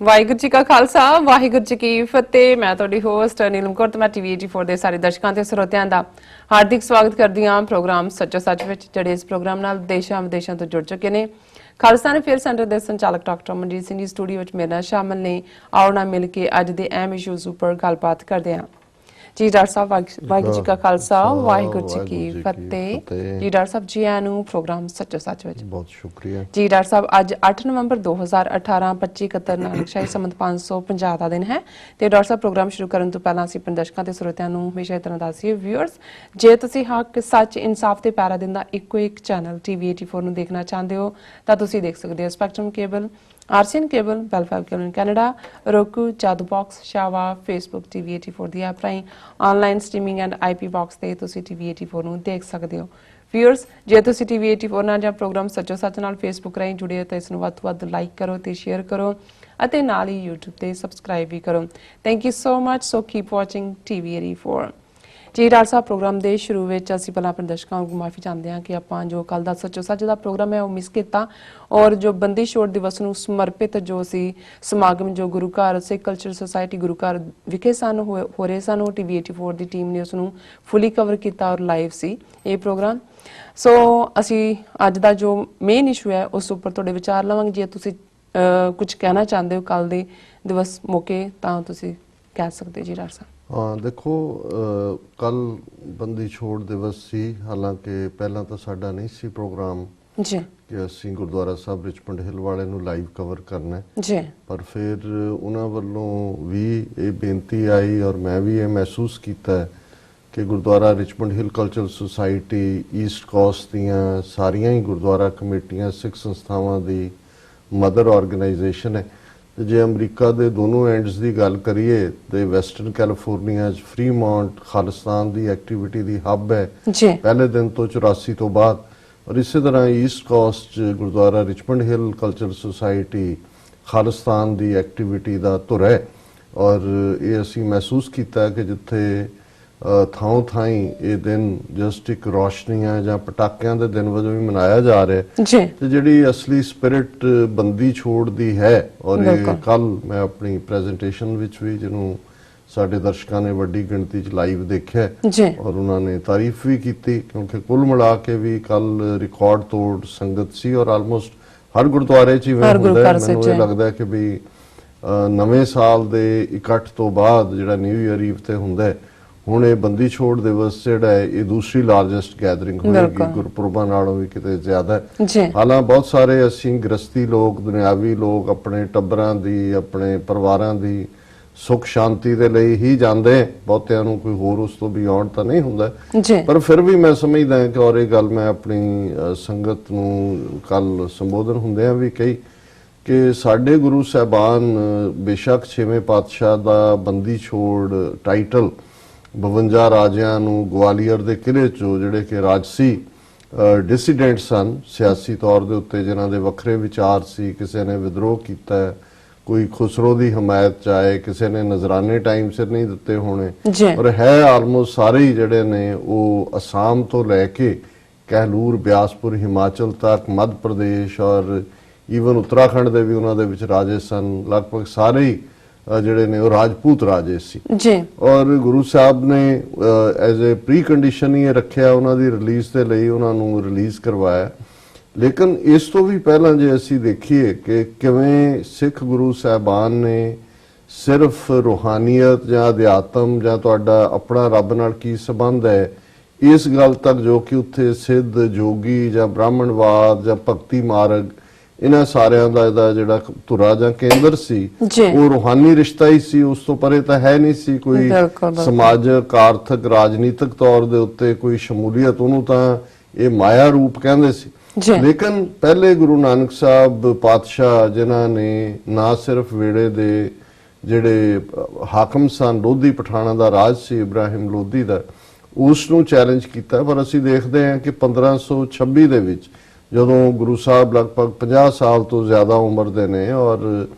ਵਾਹਿਗੁਰੂ ਜੀ ਕਾ ਖਾਲਸਾ ਵਾਹਿਗੁਰੂ ਜੀ ਕੀ ਫਤਿਹ। ਮੈਂ ਤੁਹਾਡੀ ਹੋਸਟ ਨੀਲਮ ਕੌਰ ਤੇ ਮੈਂ ਟੀਵੀ 84 ਦੇ ਸਾਰੇ ਦਰਸ਼ਕਾਂ ਤੇ ਸਰੋਤਿਆਂ ਦਾ ਹਾਰਦਿਕ ਸਵਾਗਤ ਕਰਦੀ ਹਾਂ ਪ੍ਰੋਗਰਾਮ ਸੱਚੋ ਸੱਚ ਵਿੱਚ, ਜਿਹੜੇ ਇਸ ਪ੍ਰੋਗਰਾਮ ਨਾਲ ਦੇਸ਼ਾਂ ਵਿਦੇਸ਼ਾਂ ਤੋਂ ਜੁੜ ਚੁੱਕੇ ਨੇ। ਖਾਲਸਾ ਨੇ ਫੇਅਰ ਸੈਂਟਰ ਦੇ ਸੰਚਾਲਕ ਡਾਕਟਰ ਮਨਜੀਤ ਸਿੰਘ ਜੀ ਸਟੂਡੀਓ ਵਿੱਚ ਮੇਰੇ ਨਾਲ ਸ਼ਾਮਲ ਨੇ। ਆਓ ਨਾਲ ਮਿਲ ਕੇ ਅੱਜ ਦੇ ਅਹਿਮ ਇਸ਼ੂਜ਼ ਉੱਪਰ ਗੱਲਬਾਤ ਕਰਦੇ ਹਾਂ। जी डॉक्टर साहब वाहिगुरू जी का खालसा वाहिगुरू जी की फतेह। जी डॉक्टर साहब जी आनू प्रोग्राम सच्चो सच विच बहुत शुक्रिया जी। डॉक्टर साहब अज 8 नवंबर 2018 2571 नानकशाही संमत 550 ਦਾ ਦਿਨ ਹੈ ਤੇ ਡਾਕਟਰ ਸਾਹਿਬ ਪ੍ਰੋਗਰਾਮ ਸ਼ੁਰੂ ਕਰਨ ਤੋਂ ਪਹਿਲਾਂ ਅਸੀਂ ਦਰਸ਼ਕਾਂ ਤੇ ਸਰੋਤਿਆਂ ਨੂੰ ਹਮੇਸ਼ਾ ਇਹ ਤਰ੍ਹਾਂ ਦੱਸੀਏ ਵਿਊਅਰਸ, ਜੇ ਤੁਸੀਂ ਹੱਕ ਸੱਚ ਇਨਸਾਫ ਤੇ ਪੈਰਾ ਦਿੰਦਾ ਇੱਕੋ ਇੱਕ ਚੈਨਲ ਟੀਵੀ 84 ਨੂੰ ਦੇਖਣਾ ਚਾਹੁੰਦੇ ਹੋ ਤਾਂ ਤੁਸੀਂ ਦੇਖ ਸਕਦੇ ਹੋ spectrum cable, RCN cable, Bell Fibe cable in Canada, roku, Jadoo box, शावा, फेसबुक टीवी 84 ਦੀ ਐਪ ਰਾਹੀਂ online streaming and IP box ਤੇ ਤੁਸੀਂ ਟੀਵੀ 84 ਨੂੰ ਦੇਖ ਸਕਦੇ ਹੋ। ਵਿਊਅਰਸ, ਜੇ ਤੁਸੀਂ ਟੀਵੀ 84 ਨਾਲ ਜਾਂ ਪ੍ਰੋਗਰਾਮ ਸੱਚੋ ਸੱਚ ਨਾਲ ਫੇਸਬੁੱਕ ਰਾਹੀਂ ਜੁੜੇ ਹੋ ਤਾਂ ਇਸ ਨੂੰ ਵੱਧ ਤੋਂ ਵੱਧ ਲਾਈਕ ਕਰੋ ਤੇ ਸ਼ੇਅਰ ਕਰੋ ਅਤੇ ਨਾਲ ਹੀ YouTube ਤੇ ਸਬਸਕ੍ਰਾਈਬ ਵੀ ਕਰੋ। Thank you so much. So keep watching TV 84। ਜੀ ਡਾਕਟਰ ਸਾਹਿਬ, ਪ੍ਰੋਗਰਾਮ ਦੇ ਸ਼ੁਰੂ ਵਿੱਚ ਅਸੀਂ ਪਹਿਲਾਂ ਆਪਣੇ ਦਰਸ਼ਕਾਂ ਨੂੰ ਮਾਫੀ ਚਾਹੁੰਦੇ ਹਾਂ ਕਿ ਆਪਾਂ ਜੋ ਕੱਲ ਦਾ ਸੱਚੋ ਸੱਚ ਦਾ ਪ੍ਰੋਗਰਾਮ ਹੈ ਉਹ ਮਿਸ ਕੀਤਾ, ਔਰ ਜੋ ਬੰਦੀ ਛੋੜ ਦਿਵਸ ਨੂੰ ਸਮਰਪਿਤ ਜੋ ਸੀ ਸਮਾਗਮ ਜੋ ਗੁਰੂ ਘਰ ਸਿੱਖ ਕਲਚਰ ਸੁਸਾਇਟੀ ਗੁਰੂ ਘਰ ਵਿਖੇ ਸਨ ਹੋ ਰਹੇ ਸਨ, ਉਹ ਟੀਵੀ 84 ਦੀ ਟੀਮ ਨੇ ਉਸ ਨੂੰ ਫੁੱਲੀ ਕਵਰ ਕੀਤਾ ਔਰ ਲਾਈਵ ਸੀ ਇਹ ਪ੍ਰੋਗਰਾਮ। ਸੋ ਅਸੀਂ ਅੱਜ ਦਾ ਜੋ ਮੇਨ ਇਸ਼ੂ ਹੈ ਉਸ ਉੱਪਰ ਤੁਹਾਡੇ ਵਿਚਾਰ ਲਵਾਂਗੇ। ਜੇ ਤੁਸੀਂ ਕੁਝ ਕਹਿਣਾ ਚਾਹੁੰਦੇ ਹੋ ਕੱਲ ਦੇ ਦਿਵਸ ਮੌਕੇ ਤਾਂ ਤੁਸੀਂ ਕਹਿ ਸਕਦੇ ਜੀ ਡਾਕਟਰ ਸਾਹਿਬ। हाँ देखो, कल बंदी छोड़ दिवस सी, हालांकि पहला तो साडा नहीं सी प्रोग्राम जी कि असीं गुरुद्वारा साहब रिचमंड हिल वाले नूं लाइव कवर करना है जी, पर फिर उन्हां वल्लों भी ये बेनती आई और मैं भी ये महसूस किया है कि Gurdwara Richmond Hill Cultural Society East Coast दीयां सारियां ही गुरुद्वारा कमेटियां सिख संस्थावां दी मदर ऑर्गेनाइजेशन है। जे अमरीका के दोनों एंड्स की गल करिए तो वैसटर्न कैलीफोर्निया फ्रीमॉन्ट खालिस्तान की एक्टिविटी की हब है जी पहले दिन तो 84 तो बाद, और इस तरह East Coast Gurdwara Richmond Hill Cultural Society Khalistan की एक्टिविटी का धुर है। और ये असी महसूस किया कि जिथे ਥਾਂ ਥਾਈ ਇਹ ਦਿਨ ਜਸਟ ਇੱਕ ਰੋਸ਼ਨੀਆਂ ਜਾਂ ਪਟਾਕਿਆਂ ਦੇ ਦਿਨ ਵਜੋਂ ਵੀ ਮਨਾਇਆ ਜਾ ਰਿਹਾ ਜੀ, ਤੇ ਜਿਹੜੀ ਅਸਲੀ ਸਪਿਰਿਟ ਬੰਦੀ ਛੋੜ ਦੀ ਹੈ। ਔਰ ਇਹ ਕੱਲ ਮੈਂ ਆਪਣੀ ਪ੍ਰੈਜੈਂਟੇਸ਼ਨ ਵਿੱਚ ਵੀ ਜਿਹਨੂੰ ਸਾਡੇ ਦਰਸ਼ਕਾਂ ਨੇ ਵੱਡੀ ਗਿਣਤੀ 'ਚ ਲਾਈਵ ਦੇਖਿਆ ਜੀ, ਔਰ ਉਹਨਾਂ ਨੇ ਤਾਰੀਫ ਵੀ ਕੀਤੀ ਕਿਉਂਕਿ ਕੁੱਲ ਮਿਲਾ ਕੇ ਵੀ ਕੱਲ ਰਿਕਾਰਡ ਤੋੜ ਸੰਗਤ ਸੀ ਔਰ ਆਲਮੋਸਟ ਹਰ ਗੁਰਦੁਆਰੇ 'ਚ ਇਵੇਂ ਹੁੰਦਾ। ਮੈਨੂੰ ਇਹ ਲੱਗਦਾ ਕਿ ਵੀ ਨਵੇਂ ਸਾਲ ਦੇ ਇਕੱਠ ਤੋਂ ਬਾਅਦ ਜਿਹੜਾ ਨਿਊ ਈਅਰ ਈਵ ਤੇ ਹੁੰਦਾ ਹੁਣ ਇਹ ਬੰਦੀ ਛੋੜ ਦਿਵਸ ਜਿਹੜਾ ਹੈ ਇਹ ਦੂਸਰੀ ਲਾਰਜੈਸਟ ਗੈਦਰਿੰਗ ਹੋਏਗੀ, ਗੁਰਪੁਰਬਾਂ ਨਾਲੋਂ ਵੀ ਕਿਤੇ ਜ਼ਿਆਦਾ। ਹਾਲਾਂ ਬਹੁਤ ਸਾਰੇ ਅਸੀਂ ਗ੍ਰਸਤੀ ਲੋਕ ਦੁਨਿਆਵੀ ਲੋਕ ਆਪਣੇ ਟੱਬਰਾਂ ਦੀ ਆਪਣੇ ਪਰਿਵਾਰਾਂ ਦੀ ਸੁੱਖ ਸ਼ਾਂਤੀ ਦੇ ਲਈ ਹੀ ਜਾਂਦੇ, ਬਹੁਤਿਆਂ ਨੂੰ ਕੋਈ ਹੋਰ ਉਸ ਤੋਂ ਬਿਯੋਂਡ ਤਾਂ ਨਹੀਂ ਹੁੰਦਾ। ਪਰ ਫਿਰ ਵੀ ਮੈਂ ਸਮਝਦਾ ਕਿ ਔਰ ਇਹ ਗੱਲ ਮੈਂ ਆਪਣੀ ਸੰਗਤ ਨੂੰ ਕੱਲ ਸੰਬੋਧਨ ਹੁੰਦਿਆਂ ਵੀ ਕਹੀ ਕਿ ਸਾਡੇ ਗੁਰੂ ਸਾਹਿਬਾਨ ਬੇਸ਼ੱਕ 6ਵੇਂ ਪਾਤਸ਼ਾਹ ਦਾ ਬੰਦੀ ਛੋੜ ਟਾਈਟਲ 52 ਰਾਜਿਆਂ ਨੂੰ ਗਵਾਲੀਅਰ ਦੇ ਕਿਲੇ ਚੋਂ ਜਿਹੜੇ ਕਿ ਰਾਜਸੀ ਡਿਸੀਡੈਂਟ ਸਨ ਸਿਆਸੀ ਤੌਰ ਦੇ ਉੱਤੇ ਜਿਨ੍ਹਾਂ ਦੇ ਵੱਖਰੇ ਵਿਚਾਰ ਸੀ, ਕਿਸੇ ਨੇ ਵਿਦਰੋਹ ਕੀਤਾ, ਕੋਈ ਖੁਸਰੋ ਦੀ ਹਮਾਇਤ ਚ ਆਏ, ਕਿਸੇ ਨੇ ਨਜ਼ਰਾਨੇ ਟਾਈਮ ਸਿਰ ਨਹੀਂ ਦਿੱਤੇ ਹੋਣੇ, ਔਰ ਹੈ ਆਲਮੋਸਟ ਸਾਰੇ ਹੀ ਜਿਹੜੇ ਨੇ ਉਹ ਅਸਾਮ ਤੋਂ ਲੈ ਕੇ ਕਹਿਲੂਰ ਬਿਆਸਪੁਰ ਹਿਮਾਚਲ ਤੱਕ ਮੱਧ ਪ੍ਰਦੇਸ਼ ਔਰ ਈਵਨ ਉੱਤਰਾਖੰਡ ਦੇ ਵੀ ਉਹਨਾਂ ਦੇ ਵਿੱਚ ਰਾਜੇ ਸਨ। ਲਗਭਗ ਸਾਰੇ ਹੀ ਜਿਹੜੇ ਨੇ ਉਹ ਰਾਜਪੂਤ ਰਾਜੇ ਸੀ ਜੀ। ਔਰ ਗੁਰੂ ਸਾਹਿਬ ਨੇ ਐਜ਼ ਏ ਪ੍ਰੀ ਕੰਡੀਸ਼ਨ ਹੀ ਰੱਖਿਆ ਉਹਨਾਂ ਦੀ ਰਿਲੀਜ਼ ਦੇ ਲਈ, ਉਹਨਾਂ ਨੂੰ ਰਿਲੀਜ਼ ਕਰਵਾਇਆ। ਲੇਕਿਨ ਇਸ ਤੋਂ ਵੀ ਪਹਿਲਾਂ ਜੇ ਅਸੀਂ ਦੇਖੀਏ ਕਿ ਕਿਵੇਂ ਸਿੱਖ ਗੁਰੂ ਸਾਹਿਬਾਨ ਨੇ ਸਿਰਫ ਰੂਹਾਨੀਅਤ ਜਾਂ ਅਧਿਆਤਮ ਜਾਂ ਤੁਹਾਡਾ ਆਪਣਾ ਰੱਬ ਨਾਲ ਕੀ ਸੰਬੰਧ ਹੈ ਇਸ ਗੱਲ ਤੱਕ ਜੋ ਕਿ ਉੱਥੇ ਸਿੱਧ ਜੋਗੀ ਜਾਂ ਬ੍ਰਾਹਮਣਵਾਦ ਜਾਂ ਭਗਤੀ ਮਾਰਗ ਇਹਨਾਂ ਸਾਰਿਆਂ ਦਾ ਇਹਦਾ ਜਿਹੜਾ ਧੁਰਾ ਜਾਂ ਕੇਂਦਰ ਸੀ ਉਹ ਰੂਹਾਨੀ ਰਿਸ਼ਤਾ ਹੀ ਸੀ, ਉਸ ਤੋਂ ਪਰੇ ਤਾਂ ਹੈ ਨਹੀਂ ਸੀ ਕੋਈ ਸਮਾਜਿਕ ਆਰਥਿਕ ਰਾਜਨੀਤਿਕ ਤੌਰ ਦੇ ਉੱਤੇ ਕੋਈ ਸ਼ਮੂਲੀਅਤ। ਉਹਨੂੰ ਤਾਂ ਇਹ ਮਾਇਆ ਰੂਪ ਕਹਿੰਦੇ ਸੀ। ਲੇਕਿਨ ਪਹਿਲੇ ਗੁਰੂ ਨਾਨਕ ਸਾਹਿਬ ਪਾਤਸ਼ਾਹ ਜਿਨ੍ਹਾਂ ਨੇ ਨਾ ਸਿਰਫ ਵੇੜੇ ਦੇ ਜਿਹੜੇ ਹਾਕਮ ਸਨ, ਲੋਧੀ ਪਠਾਣਾ ਦਾ ਰਾਜ ਸੀ ਇਬਰਾਹਿਮ ਲੋਧੀ ਦਾ, ਉਸ ਨੂੰ ਚੈਲੰਜ ਕੀਤਾ। ਪਰ ਅਸੀਂ ਦੇਖਦੇ ਹਾਂ ਕਿ 1526 ਦੇ ਵਿੱਚ ਜਦੋਂ ਗੁਰੂ ਸਾਹਿਬ ਲਗਭਗ 50 ਸਾਲ ਤੋਂ ਜ਼ਿਆਦਾ ਉਮਰ ਦੇ ਨੇ ਔਰ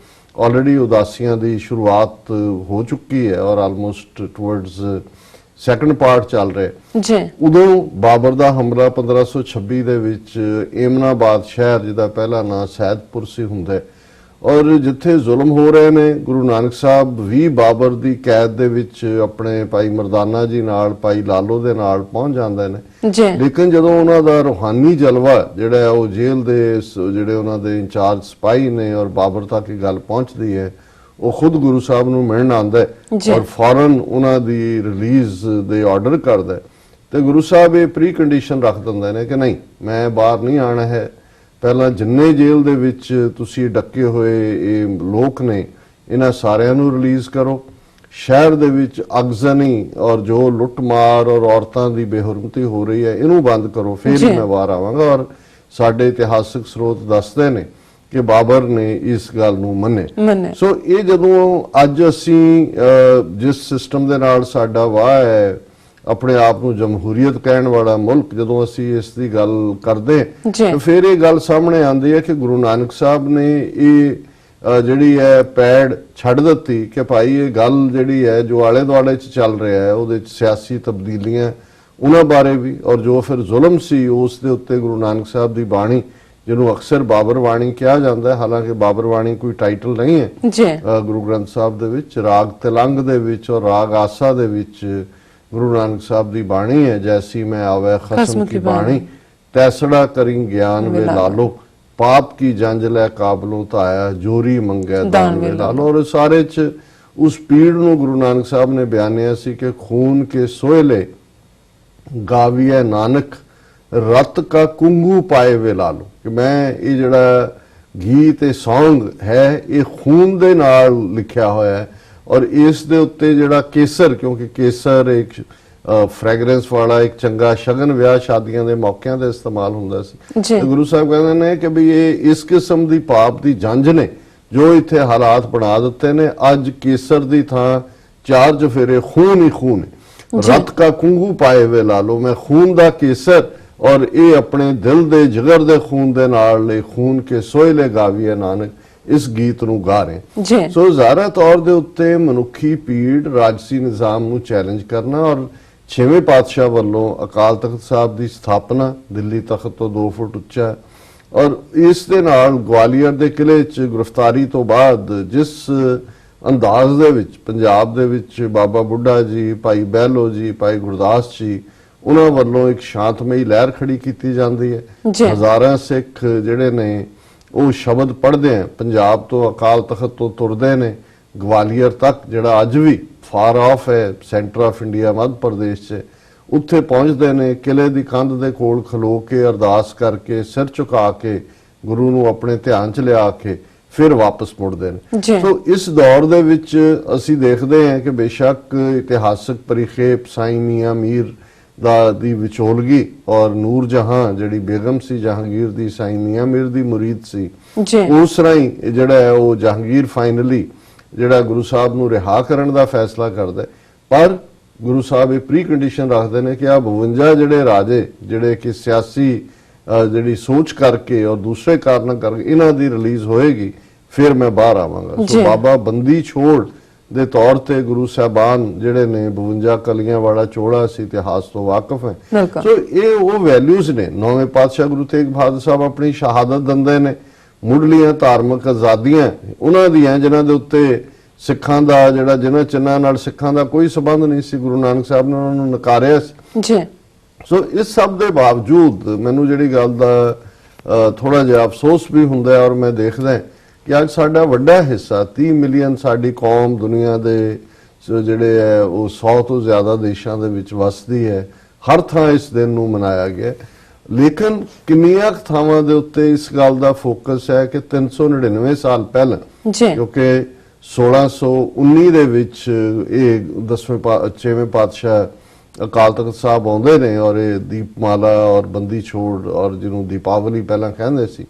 ਆਲਰੇਡੀ ਉਦਾਸੀਆਂ ਦੀ ਸ਼ੁਰੂਆਤ ਹੋ ਚੁੱਕੀ ਹੈ ਔਰ ਆਲਮੋਸਟ ਟੁਵਰਡਸ ਸੈਕੰਡ ਪਾਰਟ ਚੱਲ ਰਿਹਾ, ਉਦੋਂ ਬਾਬਰ ਦਾ ਹਮਲਾ 1526 ਦੇ ਵਿੱਚ ਏਮਨਾਬਾਦ ਸ਼ਹਿਰ ਜਿਹਦਾ ਪਹਿਲਾ ਨਾਂ ਸੈਦਪੁਰ ਸੀ ਹੁੰਦਾ, ਔਰ ਜਿੱਥੇ ਜ਼ੁਲਮ ਹੋ ਰਹੇ ਨੇ, ਗੁਰੂ ਨਾਨਕ ਸਾਹਿਬ ਵੀ ਬਾਬਰ ਦੀ ਕੈਦ ਦੇ ਵਿੱਚ ਆਪਣੇ ਭਾਈ ਮਰਦਾਨਾ ਜੀ ਨਾਲ, ਭਾਈ ਲਾਲੋ ਦੇ ਨਾਲ ਪਹੁੰਚ ਜਾਂਦੇ ਨੇ। ਜੀ ਲੇਕਿਨ ਜਦੋਂ ਉਹਨਾਂ ਦਾ ਰੂਹਾਨੀ ਜਲਵਾ ਜਿਹੜਾ ਹੈ ਉਹ ਜੇਲ੍ਹ ਦੇ ਜਿਹੜੇ ਉਹਨਾਂ ਦੇ ਇੰਚਾਰਜ ਸਿਪਾਹੀ ਨੇ ਔਰ ਬਾਬਰ ਤੱਕ ਇਹ ਗੱਲ ਪਹੁੰਚਦੀ ਹੈ, ਉਹ ਖੁਦ ਗੁਰੂ ਸਾਹਿਬ ਨੂੰ ਮਿਲਣ ਆਉਂਦਾ ਹੈ ਔਰ ਫੌਰਨ ਉਹਨਾਂ ਦੀ ਰਿਲੀਜ਼ ਦੇ ਆਰਡਰ ਕਰਦਾ ਹੈ। ਤੇ ਗੁਰੂ ਸਾਹਿਬ ਇਹ ਪ੍ਰੀ ਕੰਡੀਸ਼ਨ ਰੱਖ ਦਿੰਦੇ ਨੇ ਕਿ ਨਹੀਂ, ਮੈਂ ਬਾਹਰ ਨਹੀਂ ਆਣਾ ਹੈ, ਪਹਿਲਾਂ ਜਿੰਨੇ ਜੇਲ੍ਹ ਦੇ ਵਿੱਚ ਤੁਸੀਂ ਡੱਕੇ ਹੋਏ ਇਹ ਲੋਕ ਨੇ ਇਹਨਾਂ ਸਾਰਿਆਂ ਨੂੰ ਰਿਲੀਜ਼ ਕਰੋ, ਸ਼ਹਿਰ ਦੇ ਵਿੱਚ ਅਗਜ਼ਨੀ ਔਰ ਜੋ ਲੁੱਟਮਾਰ ਔਰ ਔਰਤਾਂ ਦੀ ਬੇਹੁਰਮਤੀ ਹੋ ਰਹੀ ਹੈ ਇਹਨੂੰ ਬੰਦ ਕਰੋ, ਫਿਰ ਹੀ ਮੈਂ ਬਾਹਰ ਆਵਾਂਗਾ। ਔਰ ਸਾਡੇ ਇਤਿਹਾਸਕ ਸਰੋਤ ਦੱਸਦੇ ਨੇ ਕਿ ਬਾਬਰ ਨੇ ਇਸ ਗੱਲ ਨੂੰ ਮੰਨੇ। ਸੋ ਇਹ ਜਦੋਂ ਅੱਜ ਅਸੀਂ ਜਿਸ ਸਿਸਟਮ ਦੇ ਨਾਲ ਸਾਡਾ ਵਾਹ ਹੈ, ਆਪਣੇ ਆਪ ਨੂੰ ਜਮਹੂਰੀਅਤ ਕਹਿਣ ਵਾਲਾ ਮੁਲਕ, ਜਦੋਂ ਅਸੀਂ ਇਸ ਦੀ ਗੱਲ ਕਰਦੇ ਤਾਂ ਫਿਰ ਇਹ ਗੱਲ ਸਾਹਮਣੇ ਆਉਂਦੀ ਹੈ ਕਿ ਗੁਰੂ ਨਾਨਕ ਸਾਹਿਬ ਨੇ ਇਹ ਜਿਹੜੀ ਹੈ ਪੈੜ ਛੱਡ ਦਿੱਤੀ ਕਿ ਭਾਈ ਇਹ ਗੱਲ ਜਿਹੜੀ ਹੈ ਜੋ ਆਲੇ ਦੁਆਲੇ 'ਚ ਚੱਲ ਰਿਹਾ ਹੈ ਉਹਦੇ 'ਚ ਸਿਆਸੀ ਤਬਦੀਲੀਆਂ ਉਹਨਾਂ ਬਾਰੇ ਵੀ, ਔਰ ਜੋ ਫਿਰ ਜ਼ੁਲਮ ਸੀ ਉਸ ਦੇ ਉੱਤੇ ਗੁਰੂ ਨਾਨਕ ਸਾਹਿਬ ਦੀ ਬਾਣੀ, ਜਿਹਨੂੰ ਅਕਸਰ ਬਾਬਰ ਬਾਣੀ ਕਿਹਾ ਜਾਂਦਾ ਹੈ, ਹਾਲਾਂਕਿ ਬਾਬਰ ਬਾਣੀ ਕੋਈ ਟਾਈਟਲ ਨਹੀਂ ਹੈ ਗੁਰੂ ਗ੍ਰੰਥ ਸਾਹਿਬ ਦੇ ਵਿੱਚ, ਰਾਗ ਤਿਲੰਗ ਦੇ ਵਿੱਚ ਔਰ ਰਾਗ ਆਸਾ ਦੇ ਵਿੱਚ ਗੁਰੂ ਨਾਨਕ ਸਾਹਿਬ ਦੀ ਬਾਣੀ ਹੈ। ਜੈਸੀ ਮੈਂ ਆਵੇ ਖਸਮ ਕੀ ਬਾਣੀ, ਤੈਸੜਾ ਕਰੀ ਗਿਆਨ ਵੇ ਲਾਲੋ, ਪਾਪ ਕੀ ਜੰਜ ਲੈ ਕਾਬਲੋਂ ਧਾਇਆ, ਜੋਰੀ ਮੰਗੈ ਦਾਨ ਵੇ ਲਾਲੋ। ਔਰ ਸਾਰੇ ਚ ਉਸ ਪੀੜ ਨੂੰ ਗੁਰੂ ਨਾਨਕ ਸਾਹਿਬ ਨੇ ਬਿਆਨਿਆ ਸੀ ਕਿ ਖੂਨ ਕੇ ਸੋਹਲੇ ਗਾਵੀਐ ਨਾਨਕ, ਰਤ ਕਾ ਕੁੰਗੂ ਪਾਏ ਵੇ ਲਾਲੋ, ਕਿ ਮੈਂ ਇਹ ਜਿਹੜਾ ਗੀਤ ਤੇ ਸੌਂਗ ਹੈ ਇਹ ਖੂਨ ਦੇ ਨਾਲ ਲਿਖਿਆ ਹੋਇਆ ਹੈ। ਔਰ ਇਸ ਦੇ ਉੱਤੇ ਜਿਹੜਾ ਕੇਸਰ, ਕਿਉਂਕਿ ਕੇਸਰ ਇੱਕ ਫ੍ਰੈਗਰੈਂਸ ਵਾਲਾ ਇੱਕ ਚੰਗਾ ਸ਼ਗਨ ਵਿਆਹ ਸ਼ਾਦੀਆਂ ਦੇ ਮੌਕਿਆਂ ਤੇ ਇਸਤੇਮਾਲ ਹੁੰਦਾ ਸੀ। ਤੇ ਗੁਰੂ ਸਾਹਿਬ ਕਹਿੰਦੇ ਨੇ ਕਿ ਵੀ ਇਹ ਇਸ ਕਿਸਮ ਦੀ ਪਾਪ ਦੀ ਜੰਜ ਨੇ ਜੋ ਇੱਥੇ ਹਾਲਾਤ ਬਣਾ ਦਿੱਤੇ ਨੇ। ਅੱਜ ਕੇਸਰ ਦੀ ਥਾਂ ਚਾਰ ਚਫੇਰੇ ਖੂਨ ਹੀ ਖੂਨ, ਰਤ ਕਾ ਕੁੰਗੂ ਪਾਏ ਵੇ ਲਾਲੋ, ਮੈਂ ਖੂਨ ਦਾ ਕੇਸਰ ਔਰ ਇਹ ਆਪਣੇ ਦਿਲ ਦੇ ਜਿਗਰ ਦੇ ਖੂਨ ਦੇ ਨਾਲ ਲੈ ਖੂਨ ਕੇ ਸੋਹਲੇ ਗਾਵੀਏ ਨਾਨਕ, ਇਸ ਗੀਤ ਨੂੰ ਗਾ ਰਹੇ। ਸੋ ਜ਼ਾਹਰਾ ਤੌਰ ਦੇ ਉੱਤੇ ਮਨੁੱਖੀ ਪੀੜ, ਰਾਜਸੀ ਨਿਜ਼ਾਮ ਨੂੰ ਚੈਲੰਜ ਕਰਨਾ ਔਰ 6ਵੇਂ ਪਾਤਸ਼ਾਹ ਵੱਲੋਂ ਅਕਾਲ ਤਖਤ ਸਾਹਿਬ ਦੀ ਸਥਾਪਨਾ, ਦਿੱਲੀ ਤਖਤ ਤੋਂ 2 ਫੁੱਟ ਉੱਚਾ, ਔਰ ਇਸ ਦੇ ਨਾਲ ਗਵਾਲੀਅਰ ਦੇ ਕਿਲੇ 'ਚ ਗ੍ਰਿਫਤਾਰੀ ਤੋਂ ਬਾਅਦ ਜਿਸ ਅੰਦਾਜ਼ ਦੇ ਵਿੱਚ ਪੰਜਾਬ ਦੇ ਵਿੱਚ ਬਾਬਾ ਬੁੱਢਾ ਜੀ, ਭਾਈ ਬਹਿਲੋ ਜੀ, ਭਾਈ ਗੁਰਦਾਸ ਜੀ, ਉਹਨਾਂ ਵੱਲੋਂ ਇੱਕ ਸ਼ਾਂਤਮਈ ਲਹਿਰ ਖੜੀ ਕੀਤੀ ਜਾਂਦੀ ਹੈ। ਹਜ਼ਾਰਾਂ ਸਿੱਖ ਜਿਹੜੇ ਨੇ ਉਹ ਸ਼ਬਦ ਪੜ੍ਹਦੇ ਆ, ਪੰਜਾਬ ਤੋਂ ਅਕਾਲ ਤਖਤ ਤੋਂ ਤੁਰਦੇ ਨੇ ਗਵਾਲੀਅਰ ਤੱਕ, ਜਿਹੜਾ ਅੱਜ ਵੀ ਫਾਰ ਆਫ ਹੈ, centre of India Madhya Pradesh 'ਚ, ਉੱਥੇ ਪਹੁੰਚਦੇ ਨੇ, ਕਿਲੇ ਦੀ ਕੰਧ ਦੇ ਕੋਲ ਖਲੋ ਕੇ ਅਰਦਾਸ ਕਰਕੇ, ਸਿਰ ਝੁਕਾ ਕੇ ਗੁਰੂ ਨੂੰ ਆਪਣੇ ਧਿਆਨ 'ਚ ਲਿਆ ਕੇ ਫਿਰ ਵਾਪਸ ਮੁੜਦੇ ਨੇ। ਸੋ ਇਸ ਦੌਰ ਦੇ ਵਿੱਚ ਅਸੀਂ ਦੇਖਦੇ ਹਾਂ ਕਿ ਬੇਸ਼ੱਕ ਇਤਿਹਾਸਕ ਪਰਿਖੇਪ ਸਾਈਂ ਮੀਆਂ ਮੀਰ ਦੀ ਵਿਚੋਲਗੀ ਔਰ ਨੂਰ ਜਹਾਂ ਜਿਹੜੀ ਬੇਗਮ ਸੀ ਜਹਾਂਗੀਰ ਦੀ, ਸਾਈਂ ਮੀਆਂ ਮੀਰ ਦੀ ਮੁਰੀਦ ਸੀ, ਉਸ ਰਾਹੀਂ ਜਿਹੜਾ ਹੈ ਉਹ ਜਹਾਂਗੀਰ ਫਾਈਨਲੀ ਜਿਹੜਾ ਗੁਰੂ ਸਾਹਿਬ ਨੂੰ ਰਿਹਾ ਕਰਨ ਦਾ ਫੈਸਲਾ ਕਰਦਾ। ਪਰ ਗੁਰੂ ਸਾਹਿਬ ਇਹ ਪ੍ਰੀ ਕੰਡੀਸ਼ਨ ਰੱਖਦੇ ਨੇ ਕਿ ਆ 52 ਜਿਹੜੇ ਰਾਜੇ ਜਿਹੜੇ ਕਿ ਸਿਆਸੀ ਜਿਹੜੀ ਸੋਚ ਕਰਕੇ ਔਰ ਦੂਸਰੇ ਕਾਰਨ ਕਰਕੇ ਇਹਨਾਂ ਦੀ ਰਿਲੀਜ਼ ਹੋਏਗੀ, ਫਿਰ ਮੈਂ ਬਾਹਰ ਆਵਾਂਗਾ। ਸੋ ਬਾਬਾ ਬੰਦੀ ਛੋੜ ਦੇ ਤੌਰ ਤੇ ਗੁਰੂ ਸਾਹਿਬਾਨ ਜਿਹੜੇ ਨੇ 52 ਕਲੀਆਂ ਵਾਲਾ ਚੋਲਾ ਸੀ, ਇਤਿਹਾਸ ਤੋਂ ਵਾਕਿਫ ਹੈ। ਸੋ ਇਹ ਉਹ ਵੈਲਿਊਜ਼ ਨੇ। 9ਵੇਂ ਪਾਤਸ਼ਾਹ ਗੁਰੂ ਤੇਗ ਬਹਾਦਰ ਸਾਹਿਬ ਆਪਣੀ ਸ਼ਹਾਦਤ ਦਿੰਦੇ ਨੇ, ਮੁੱਢਲੀਆਂ ਧਾਰਮਿਕ ਆਜ਼ਾਦੀਆਂ ਉਹਨਾਂ ਦੀਆਂ ਜਿਨ੍ਹਾਂ ਦੇ ਉੱਤੇ ਸਿੱਖਾਂ ਦਾ ਜਿਹੜਾ ਜਿਨ੍ਹਾਂ ਚਿੰਨ੍ਹਾਂ ਨਾਲ ਸਿੱਖਾਂ ਦਾ ਕੋਈ ਸੰਬੰਧ ਨਹੀਂ ਸੀ, ਗੁਰੂ ਨਾਨਕ ਸਾਹਿਬ ਨੇ ਉਹਨਾਂ ਨੂੰ ਨਕਾਰਿਆ ਸੀ। ਸੋ ਇਸ ਸਭ ਦੇ ਬਾਵਜੂਦ ਮੈਨੂੰ ਜਿਹੜੀ ਗੱਲ ਦਾ ਥੋੜਾ ਜਿਹਾ ਅਫਸੋਸ ਵੀ ਹੁੰਦਾ ਔਰ ਮੈਂ ਦੇਖਦਾ ਕਿ ਅੱਜ ਸਾਡਾ ਵੱਡਾ ਹਿੱਸਾ 30 ਮਿਲੀਅਨ ਸਾਡੀ ਕੌਮ ਦੁਨੀਆ ਦੇ ਜਿਹੜੇ ਹੈ ਉਹ 100 ਤੋਂ ਜ਼ਿਆਦਾ ਦੇਸ਼ਾਂ ਦੇ ਵਿੱਚ ਵਸਦੀ ਹੈ। ਹਰ ਥਾਂ ਇਸ ਦਿਨ ਨੂੰ ਮਨਾਇਆ ਗਿਆ, ਲੇਕਿਨ ਕਿੰਨੀਆਂ ਥਾਵਾਂ ਦੇ ਉੱਤੇ ਇਸ ਗੱਲ ਦਾ ਫੋਕਸ ਹੈ ਕਿ 399 ਸਾਲ ਪਹਿਲਾਂ, ਕਿਉਂਕਿ 1619 ਦੇ ਵਿੱਚ ਇਹ 6ਵੇਂ ਪਾਤਸ਼ਾਹ ਅਕਾਲ ਤਖਤ ਸਾਹਿਬ ਆਉਂਦੇ ਨੇ ਔਰ ਇਹ ਦੀਪਮਾਲਾ ਔਰ ਬੰਦੀ ਛੋੜ ਔਰ ਜਿਹਨੂੰ ਦੀਪਾਵਲੀ ਪਹਿਲਾਂ ਕਹਿੰਦੇ ਸੀ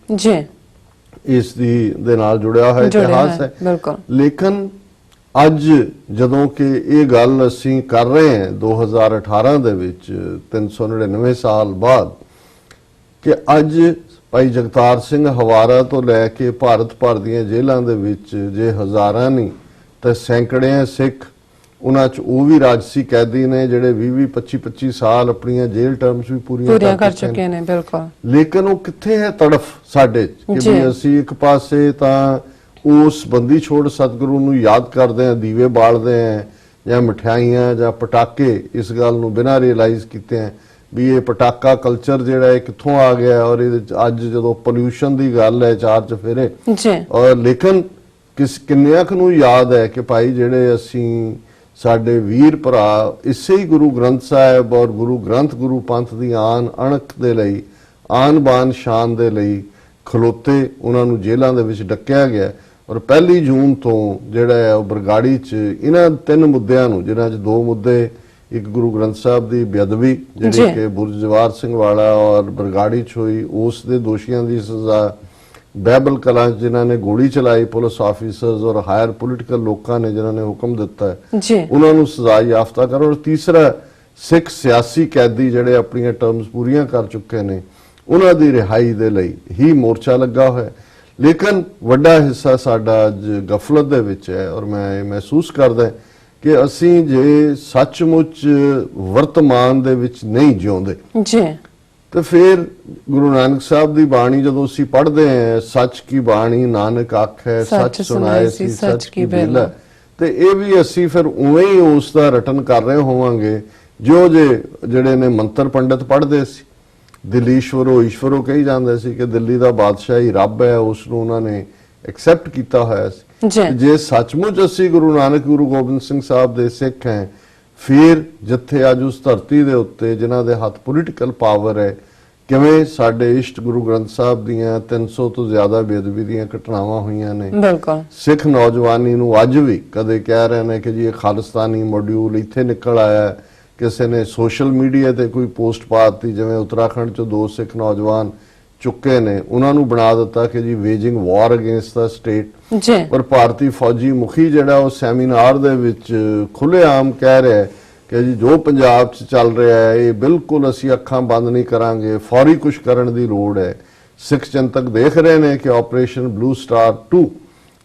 ਇਸ ਦੇ ਨਾਲ ਜੁੜਿਆ ਹੋਇਆ ਇਤਿਹਾਸ ਹੈ। ਲੇਕਿਨ ਅੱਜ ਜਦੋਂ ਕਿ ਇਹ ਗੱਲ ਅਸੀਂ ਕਰ ਰਹੇ ਹਾਂ 2018 ਦੇ ਵਿੱਚ 399 ਸਾਲ ਬਾਅਦ, ਕਿ ਅੱਜ ਭਾਈ ਜਗਤਾਰ ਸਿੰਘ ਹਵਾਰਾ ਤੋਂ ਲੈ ਕੇ ਭਾਰਤ ਭਰ ਦੀਆਂ ਜੇਲ੍ਹਾਂ ਦੇ ਵਿੱਚ ਜੇ ਹਜ਼ਾਰਾਂ ਨਹੀਂ ਤਾਂ ਸੈਂਕੜਿਆਂ ਸਿੱਖ, ਉਹਨਾਂ 'ਚ ਉਹ ਵੀ ਰਾਜਸੀ ਕੈਦੀ ਨੇ ਜਿਹੜੇ 20-25 ਸਾਲ ਆਪਣੀਆਂ ਜੇਲ੍ਹ ਟਰਮਸ ਵੀ ਪੂਰੀਆਂ ਕਰ ਚੁੱਕੇ ਨੇ। ਲੇਕਿਨ ਉਹ ਕਿੱਥੇ ਹੈ ਤੜਫ ਸਾਡੇ ਕਿ ਵੀ ਅਸੀਂ ਇੱਕ ਪਾਸੇ ਤਾਂ ਉਸ ਬੰਦੀ ਛੋੜ ਸਤਿਗੁਰੂ ਨੂੰ ਯਾਦ ਕਰਦੇ ਆ, ਦੀਵੇ ਬਾਲਦੇ ਆ ਜਾਂ ਮਠਿਆਈਆਂ ਜਾਂ ਪਟਾਕੇ, ਇਸ ਗੱਲ ਨੂੰ ਬਿਨਾਂ ਰਿਅਲਾਈਜ਼ ਕੀਤੇ ਆ ਵੀ ਇਹ ਪਟਾਕਾ ਕਲਚਰ ਜਿਹੜਾ ਹੈ ਕਿੱਥੋਂ ਆ ਗਿਆ। ਔਰ ਇਹਦੇ ਚ ਅੱਜ ਜਦੋਂ ਪੋਲਿਊਸ਼ਨ ਦੀ ਗੱਲ ਹੈ ਚਾਰ ਚਫੇਰੇ ਜੀ, ਔਰ ਲੇਕਿਨ ਕਿੰਨਿਆਂ ਕੁ ਨੂੰ ਯਾਦ ਹੈ ਕਿ ਭਾਈ ਜਿਹੜੇ ਅਸੀਂ ਸਾਡੇ ਵੀਰ ਭਰਾ ਇਸੇ ਹੀ ਗੁਰੂ ਗ੍ਰੰਥ ਸਾਹਿਬ ਔਰ ਗੁਰੂ ਗ੍ਰੰਥ ਗੁਰੂ ਪੰਥ ਦੀ ਆਨ ਅਣਖ ਦੇ ਲਈ, ਆਨ ਬਾਨ ਸ਼ਾਨ ਦੇ ਲਈ ਖਲੋਤੇ, ਉਹਨਾਂ ਨੂੰ ਜੇਲ੍ਹਾਂ ਦੇ ਵਿੱਚ ਡੱਕਿਆ ਗਿਆ। ਔਰ 1 ਜੂਨ ਤੋਂ ਜਿਹੜਾ ਹੈ ਉਹ ਬਰਗਾੜੀ 'ਚ ਇਹਨਾਂ 3 ਮੁੱਦਿਆਂ ਨੂੰ, ਜਿਨ੍ਹਾਂ 'ਚ 2 ਮੁੱਦੇ, ਇੱਕ ਗੁਰੂ ਗ੍ਰੰਥ ਸਾਹਿਬ ਦੀ ਬੇਅਦਬੀ ਜਿਹੜੀ ਕਿ ਬੁਰਜਵਾਰ ਸਿੰਘ ਵਾਲਾ ਔਰ ਬਰਗਾੜੀ 'ਚ ਹੋਈ, ਉਸ ਦੇ ਦੋਸ਼ੀਆਂ ਦੀ ਸਜ਼ਾ, ਬਹਿਬਲ ਕਲਾਂ ਜਿਨ੍ਹਾਂ ਨੇ ਗੋਲੀ ਚਲਾਈ ਪੁਲਿਸ ਆਫੀਸਰਸ ਔਰ ਹਾਇਰ ਪੋਲੀਟੀਕਲ ਲੋਕਾਂ ਨੇ ਜਿਨ੍ਹਾਂ ਨੇ ਹੁਕਮ ਦਿੱਤਾ ਹੈ ਉਹਨਾਂ ਨੂੰ ਸਜ਼ਾ ਯਾਫਤਾ ਕਰੋ। ਔਰ ਤੀਸਰਾ, ਸਿੱਖ ਸਿਆਸੀ ਕੈਦੀ ਜਿਹੜੇ ਆਪਣੀਆਂ ਟਰਮਸ ਪੂਰੀਆਂ ਕਰ ਚੁੱਕੇ ਨੇ ਉਹਨਾਂ ਦੀ ਰਿਹਾਈ ਦੇ ਲਈ ਹੀ ਮੋਰਚਾ ਲੱਗਾ ਹੋਇਆ। ਲੇਕਿਨ ਵੱਡਾ ਹਿੱਸਾ ਸਾਡਾ ਅੱਜ ਗਫਲਤ ਦੇ ਵਿੱਚ ਹੈ ਔਰ ਮੈਂ ਇਹ ਮਹਿਸੂਸ ਕਰਦਾ ਕਿ ਅਸੀਂ ਜੇ ਸੱਚਮੁੱਚ ਵਰਤਮਾਨ ਦੇ ਵਿੱਚ ਨਹੀਂ ਜਿਉਂਦੇ ਜੀ ਤੇ ਫਿਰ ਗੁਰੂ ਨਾਨਕ ਸਾਹਿਬ ਦੀ ਬਾਣੀ ਜਦੋਂ ਅਸੀਂ ਪੜ੍ਹਦੇ ਹਾਂ, ਸੱਚ ਕੀ ਬਾਣੀ ਨਾਨਕ ਆਖੈ, ਸੱਚ ਸੁਣਾਏ ਸੀ ਸੱਚ ਕੀ ਬੇਲਾ, ਤੇ ਇਹ ਵੀ ਅਸੀਂ ਫਿਰ ਉਵੇਂ ਹੀ ਉਸ ਦਾ ਰਟਨ ਕਰ ਰਹੇ ਹੋਵਾਂਗੇ ਜੋ ਜਿਹੜੇ ਨੇ ਮੰਤਰ ਪੰਡਤ ਪੜ੍ਹਦੇ ਸੀ। ਦਿੱਲੀ ਈਸ਼ਵਰੋ ਕਹੀ ਜਾਂਦੇ ਸੀ ਕਿ ਦਿੱਲੀ ਦਾ ਬਾਦਸ਼ਾਹ ਹੀ ਰੱਬ ਹੈ, ਉਸ ਨੂੰ ਉਹਨਾਂ ਨੇ ਐਕਸੈਪਟ ਕੀਤਾ ਹੋਇਆ ਸੀ। ਜੇ ਸੱਚਮੁੱਚ ਅਸੀਂ ਗੁਰੂ ਨਾਨਕ ਗੁਰੂ ਗੋਬਿੰਦ ਸਿੰਘ ਸਾਹਿਬ ਦੇ ਸਿੱਖ ਹੈ, ਫਿਰ ਜਿੱਥੇ ਅੱਜ ਉਸ ਧਰਤੀ ਦੇ ਉੱਤੇ ਜਿਨ੍ਹਾਂ ਦੇ ਹੱਥ ਪੋਲੀਟੀਕਲ ਪਾਵਰ ਹੈ, ਕਿਵੇਂ ਸਾਡੇ ਇਸ਼ਟ ਗੁਰੂ ਗ੍ਰੰਥ ਸਾਹਿਬ ਦੀਆਂ 300 ਤੋਂ ਜ਼ਿਆਦਾ ਬੇਅਦਬੀ ਦੀਆਂ ਘਟਨਾਵਾਂ ਹੋਈਆਂ ਨੇ। ਸਿੱਖ ਨੌਜਵਾਨੀ ਨੂੰ ਅੱਜ ਵੀ ਕਦੇ ਕਹਿ ਰਹੇ ਨੇ ਕਿ ਜੀ ਇਹ ਖਾਲਿਸਤਾਨੀ ਮੋਡਿਊਲ ਇੱਥੇ ਨਿਕਲ ਆਇਆ, ਕਿਸੇ ਨੇ ਸੋਸ਼ਲ ਮੀਡੀਆ ਤੇ ਕੋਈ ਪੋਸਟ ਪਾ ਦਿੱਤੀ, ਜਿਵੇਂ ਉੱਤਰਾਖੰਡ ਚੋਂ 2 ਸਿੱਖ ਨੌਜਵਾਨ ਚੁੱਕੇ ਨੇ, ਉਹਨਾਂ ਨੂੰ ਬਣਾ ਦਿੱਤਾ ਕਿ ਜੀ ਵੇਜਿੰਗ ਵਾਰ ਅਗੇਂਸਟ ਦਾ ਸਟੇਟ। ਪਰ ਭਾਰਤੀ ਫੌਜੀ ਮੁਖੀ ਜਿਹੜਾ ਉਹ ਸੈਮੀਨਾਰ ਦੇ ਵਿੱਚ ਖੁੱਲ੍ਹੇਆਮ ਕਹਿ ਰਿਹਾ ਕਿ ਜੀ ਜੋ ਪੰਜਾਬ 'ਚ ਚੱਲ ਰਿਹਾ ਹੈ ਇਹ ਬਿਲਕੁਲ ਅਸੀਂ ਅੱਖਾਂ ਬੰਦ ਨਹੀਂ ਕਰਾਂਗੇ, ਫੌਰੀ ਕੁਝ ਕਰਨ ਦੀ ਲੋੜ ਹੈ। ਸਿੱਖ ਚਿੰਤਕ ਦੇਖ ਰਹੇ ਨੇ ਕਿ ਆਪਰੇਸ਼ਨ ਬਲੂ ਸਟਾਰ 2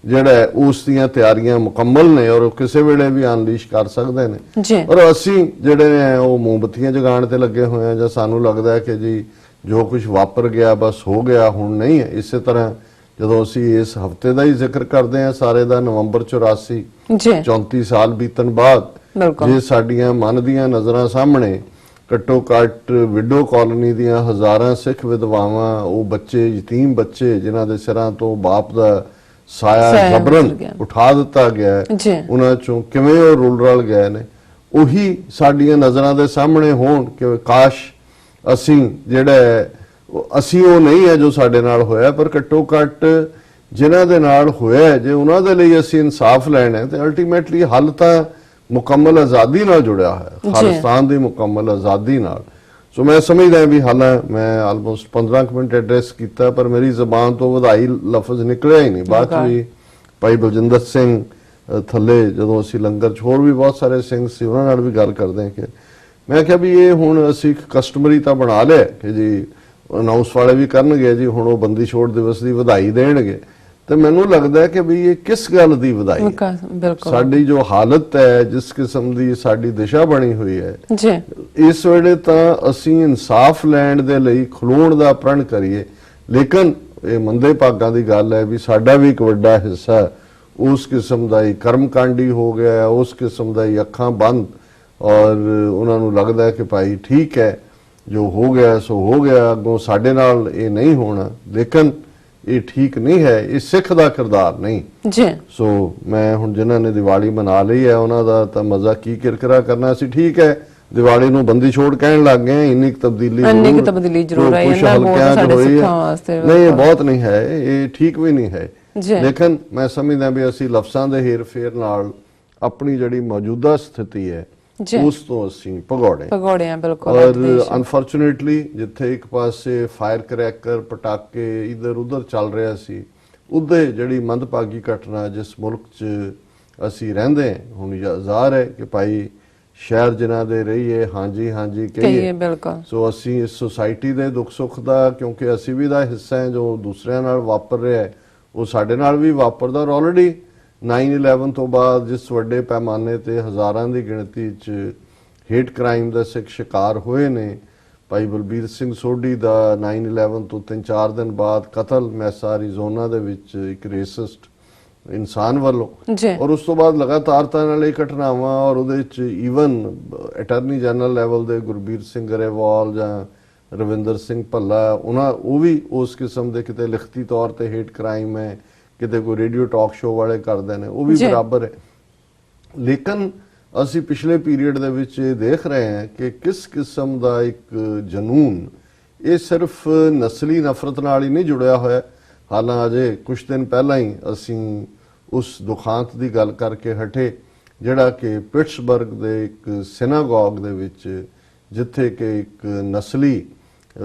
ਜਿਹੜਾ ਹੈ ਉਸ ਦੀਆਂ ਤਿਆਰੀਆਂ ਮੁਕੰਮਲ ਨੇ ਔਰ ਉਹ ਕਿਸੇ ਵੇਲੇ ਵੀ ਅਨਲੀਸ਼ ਕਰ ਸਕਦੇ ਨੇ। ਔਰ ਅਸੀਂ ਜਿਹੜੇ ਨੇ ਉਹ ਮੋਮਬੱਤੀਆਂ ਜਗਾਉਣ ਤੇ ਲੱਗੇ ਹੋਏ ਆ, ਜਾਂ ਸਾਨੂੰ ਲੱਗਦਾ ਹੈ ਕਿ ਜੀ ਜੋ ਕੁਝ ਵਾਪਰ ਗਿਆ ਬਸ ਹੋ ਗਿਆ, ਹੁਣ ਨਹੀਂ ਹੈ। ਇਸੇ ਤਰ੍ਹਾਂ ਜਦੋਂ ਅਸੀਂ ਇਸ ਹਫਤੇ ਦਾ ਹੀ ਜ਼ਿਕਰ ਕਰਦੇ ਹਾਂ ਸਾਰੇ ਦਾ, ਨਵੰਬਰ 84 34 ਸਾਲ ਬੀਤਣ ਬਾਅਦ ਜੇ ਸਾਡੀਆਂ ਮਨ ਦੀਆਂ ਨਜ਼ਰਾਂ ਸਾਹਮਣੇ ਘੱਟੋ ਘੱਟ ਵਿਡੋ ਕਾਲੋਨੀ ਦੀਆਂ ਹਜ਼ਾਰਾਂ ਸਿੱਖ ਵਿਧਵਾਵਾਂ, ਉਹ ਬੱਚੇ, ਯਤੀਮ ਬੱਚੇ ਜਿਨ੍ਹਾਂ ਦੇ ਸਿਰਾਂ ਤੋਂ ਬਾਪ ਦਾ ਸਾਇਆ ਜਬਰਨ ਉਠਾ ਦਿੱਤਾ ਗਿਆ, ਉਹਨਾਂ ਚੋਂ ਕਿਵੇਂ ਉਹ ਰੁਲ ਰਲ ਗਏ ਨੇ, ਉਹੀ ਸਾਡੀਆਂ ਨਜ਼ਰਾਂ ਦੇ ਸਾਹਮਣੇ ਹੋਣ ਕਿ ਕਾਸ਼ ਅਸੀਂ ਜਿਹੜਾ ਅਸੀਂ ਉਹ ਨਹੀਂ ਹੈ ਜੋ ਸਾਡੇ ਨਾਲ ਹੋਇਆ, ਪਰ ਘੱਟੋ ਘੱਟ ਜਿਨ੍ਹਾਂ ਦੇ ਨਾਲ ਹੋਇਆ ਜੇ ਉਹਨਾਂ ਦੇ ਲਈ ਅਸੀਂ ਇਨਸਾਫ ਲੈਣਾ ਤੇ ਅਲਟੀਮੇਟਲੀ ਹੱਲ ਤਾਂ ਮੁਕੰਮਲ ਆਜ਼ਾਦੀ ਨਾਲ ਜੁੜਿਆ ਹੋਇਆ, ਖਾਲਿਸਤਾਨ ਦੀ ਮੁਕੰਮਲ ਆਜ਼ਾਦੀ ਨਾਲ। ਸੋ ਮੈਂ ਸਮਝਦਾ ਵੀ ਹਾਲਾਂ ਮੈਂ ਆਲਮੋਸਟ 15 ਮਿੰਟ ਐਡਰੈਸ ਕੀਤਾ ਪਰ ਮੇਰੀ ਜ਼ਬਾਨ ਤੋਂ ਵਧਾਈ ਲਫ਼ਜ਼ ਨਿਕਲਿਆ ਹੀ ਨਹੀਂ। ਬਾਅਦ ਵੀ ਭਾਈ ਬਲਜਿੰਦਰ ਸਿੰਘ ਥੱਲੇ ਜਦੋਂ ਅਸੀਂ ਲੰਗਰ 'ਚ ਹੋਰ ਵੀ ਬਹੁਤ ਸਾਰੇ ਸਿੰਘ ਸੀ ਉਹਨਾਂ ਨਾਲ ਵੀ ਗੱਲ ਕਰਦੇ ਹਾਂ ਕਿ ਮੈਂ ਕਿਹਾ ਵੀ ਇਹ ਹੁਣ ਅਸੀਂ ਕਸਟਮਰੀ ਤਾਂ ਬਣਾ ਲਿਆ ਕਿ ਜੀ ਅਨਾਉਂਸ ਵਾਲੇ ਵੀ ਕਰਨਗੇ ਜੀ ਹੁਣ ਉਹ ਬੰਦੀ ਛੋੜ ਦਿਵਸ ਦੀ ਵਧਾਈ ਦੇਣਗੇ, ਤੇ ਮੈਨੂੰ ਲੱਗਦਾ ਹੈ ਕਿ ਵੀ ਇਹ ਕਿਸ ਗੱਲ ਦੀ ਵਧਾਈ, ਸਾਡੀ ਜੋ ਹਾਲਤ ਹੈ, ਜਿਸ ਕਿਸਮ ਦੀ ਸਾਡੀ ਦਿਸ਼ਾ ਬਣੀ ਹੋਈ ਹੈ, ਇਸ ਵੇਲੇ ਤਾਂ ਅਸੀਂ ਇਨਸਾਫ ਲੈਣ ਦੇ ਲਈ ਖਲੋਣ ਦਾ ਪ੍ਰਣ ਕਰੀਏ। ਲੇਕਿਨ ਇਹ ਮੰਦੇ ਭਾਗਾਂ ਦੀ ਗੱਲ ਹੈ ਵੀ ਸਾਡਾ ਵੀ ਇੱਕ ਵੱਡਾ ਹਿੱਸਾ ਉਸ ਕਿਸਮ ਦਾ ਹੀ ਕਰਮਕਾਂਡੀ ਹੋ ਗਿਆ, ਉਸ ਕਿਸਮ ਦਾ ਹੀ ਅੱਖਾਂ ਬੰਦ, ਔਰ ਉਹਨਾਂ ਨੂੰ ਲੱਗਦਾ ਕਿ ਭਾਈ ਠੀਕ ਹੈ ਜੋ ਹੋ ਗਿਆ ਸੋ ਹੋ ਗਿਆ, ਅੱਗੋਂ ਸਾਡੇ ਨਾਲ ਇਹ ਨਹੀਂ ਹੋਣਾ। ਲੇਕਿਨ ਇਹ ਠੀਕ ਨਹੀਂ ਹੈ, ਇਹ ਸਿੱਖ ਦਾ ਕਿਰਦਾਰ ਨਹੀਂ ਜੀ। ਸੋ ਮੈਂ ਹੁਣ ਜਿਨ੍ਹਾਂ ਨੇ ਦੀਵਾਲੀ ਮਨਾ ਲਈ ਹੈ ਉਹਨਾਂ ਦਾ ਤਾਂ ਮਜ਼ਾ ਕੀ ਕਿਰਕਰਾ ਕਰਨਾ ਸੀ। ਠੀਕ ਹੈ, ਦੀਵਾਲੀ ਨੂੰ ਬੰਦੀ ਛੋੜ ਕਹਿਣ ਲੱਗ ਗਏ, ਇੰਨੀ ਤਬਦੀਲੀ ਜ਼ਰੂਰ ਹੈ, ਨਹੀਂ ਇਹ ਬਹੁਤ ਨਹੀਂ ਹੈ, ਇਹ ਠੀਕ ਵੀ ਨਹੀਂ ਹੈ। ਲੇਕਿਨ ਮੈਂ ਸਮਝਦਾ ਵੀ ਅਸੀਂ ਲਫ਼ਜ਼ਾਂ ਦੇ ਹੇਰ ਫੇਰ ਨਾਲ ਆਪਣੀ ਜਿਹੜੀ ਮੌਜੂਦਾ ਸਥਿਤੀ ਹੈ ਉਸ ਤੋਂ ਅਸੀਂ ਭਗੌੜੇ ਆ ਬਿਲਕੁਲ। ਔਰ ਅਨਫੋਰਚੂਨੇਟਲੀ ਜਿੱਥੇ ਇੱਕ ਪਾਸੇ ਫਾਇਰ ਕਰੈਕਰ ਪਟਾਕੇ ਇਧਰ ਉਧਰ ਚੱਲ ਰਿਹਾ ਸੀ, ਉਹਦੇ ਜਿਹੜੀ ਮੰਦਭਾਗੀ ਘਟਨਾ ਜਿਸ ਮੁਲਕ 'ਚ ਅਸੀਂ ਰਹਿੰਦੇ ਹੁਣ ਜ਼ਾਹਰ ਹੈ ਕਿ ਭਾਈ ਸ਼ਹਿਰ ਜਿਨ੍ਹਾਂ ਦੇ ਰਹੀਏ ਹਾਂਜੀ ਹਾਂਜੀ ਕਹੀਏ ਬਿਲਕੁਲ। ਸੋ ਅਸੀਂ ਇਸ ਸੁਸਾਇਟੀ ਦੇ ਦੁੱਖ ਸੁੱਖ ਦਾ, ਕਿਉਂਕਿ ਅਸੀਂ ਵੀ ਦਾ ਹਿੱਸਾ ਹੈ, ਜੋ ਦੂਸਰਿਆਂ ਨਾਲ ਵਾਪਰ ਰਿਹਾ ਹੈ ਉਹ ਸਾਡੇ ਨਾਲ ਵੀ ਵਾਪਰਦਾ। ਔਰ ਆਲਰੇਡੀ 9/11 ਤੋਂ ਬਾਅਦ ਜਿਸ ਵੱਡੇ ਪੈਮਾਨੇ ਤੇ ਹਜ਼ਾਰਾਂ ਦੀ ਗਿਣਤੀ 'ਚ ਹੇਟ ਕ੍ਰਾਈਮ ਦਾ ਸਿੱਖ ਸ਼ਿਕਾਰ ਹੋਏ ਨੇ, ਭਾਈ ਬਲਬੀਰ ਸਿੰਘ ਸੋਢੀ ਦਾ 9/11 ਤੋਂ 3-4 ਦਿਨ ਬਾਅਦ ਕਤਲ ਮੈਸਾ ਐਰੀਜ਼ੋਨਾ ਦੇ ਵਿੱਚ ਇੱਕ ਰੇਸਿਸਟ ਇਨਸਾਨ ਵੱਲੋਂ ਜੀ ਔਰ ਉਸ ਤੋਂ ਬਾਅਦ ਲਗਾਤਾਰਤਾ ਨਾਲ ਇਹ ਘਟਨਾਵਾਂ ਔਰ ਉਹਦੇ ਵਿੱਚ ਈਵਨ ਅਟਾਰਨੀ ਜਨਰਲ ਲੈਵਲ ਦੇ ਗੁਰਬੀਰ ਸਿੰਘ ਗਰੇਵਾਲ ਜਾਂ ਰਵਿੰਦਰ ਸਿੰਘ ਭੱਲਾ ਉਹ ਵੀ ਉਸ ਕਿਸਮ ਦੇ ਕਿਤੇ ਲਿਖਤੀ ਤੌਰ ਤੇ ਹੇਟ ਕ੍ਰਾਈਮ ਹੈ, ਕਿਤੇ ਕੋਈ ਰੇਡੀਓ ਟਾਕ ਸ਼ੋਅ ਵਾਲੇ ਕਰਦੇ ਨੇ, ਉਹ ਵੀ ਬਰਾਬਰ ਹੈ। ਲੇਕਿਨ ਅਸੀਂ ਪਿਛਲੇ ਪੀਰੀਅਡ ਦੇ ਵਿੱਚ ਇਹ ਦੇਖ ਰਹੇ ਹਾਂ ਕਿ ਕਿਸ ਕਿਸਮ ਦਾ ਇੱਕ ਜਨੂਨ ਇਹ ਸਿਰਫ ਨਸਲੀ ਨਫ਼ਰਤ ਨਾਲ ਹੀ ਨਹੀਂ ਜੁੜਿਆ ਹੋਇਆ। ਹਾਲਾਂ ਅਜੇ ਕੁਝ ਦਿਨ ਪਹਿਲਾਂ ਹੀ ਅਸੀਂ ਉਸ ਦੁਖਾਂਤ ਦੀ ਗੱਲ ਕਰਕੇ ਹਟੇ ਜਿਹੜਾ ਕਿ ਪਿਟਸਬਰਗ ਦੇ ਇੱਕ ਸਿਨਾਗੋਗ ਦੇ ਵਿੱਚ, ਜਿੱਥੇ ਕਿ ਇੱਕ ਨਸਲੀ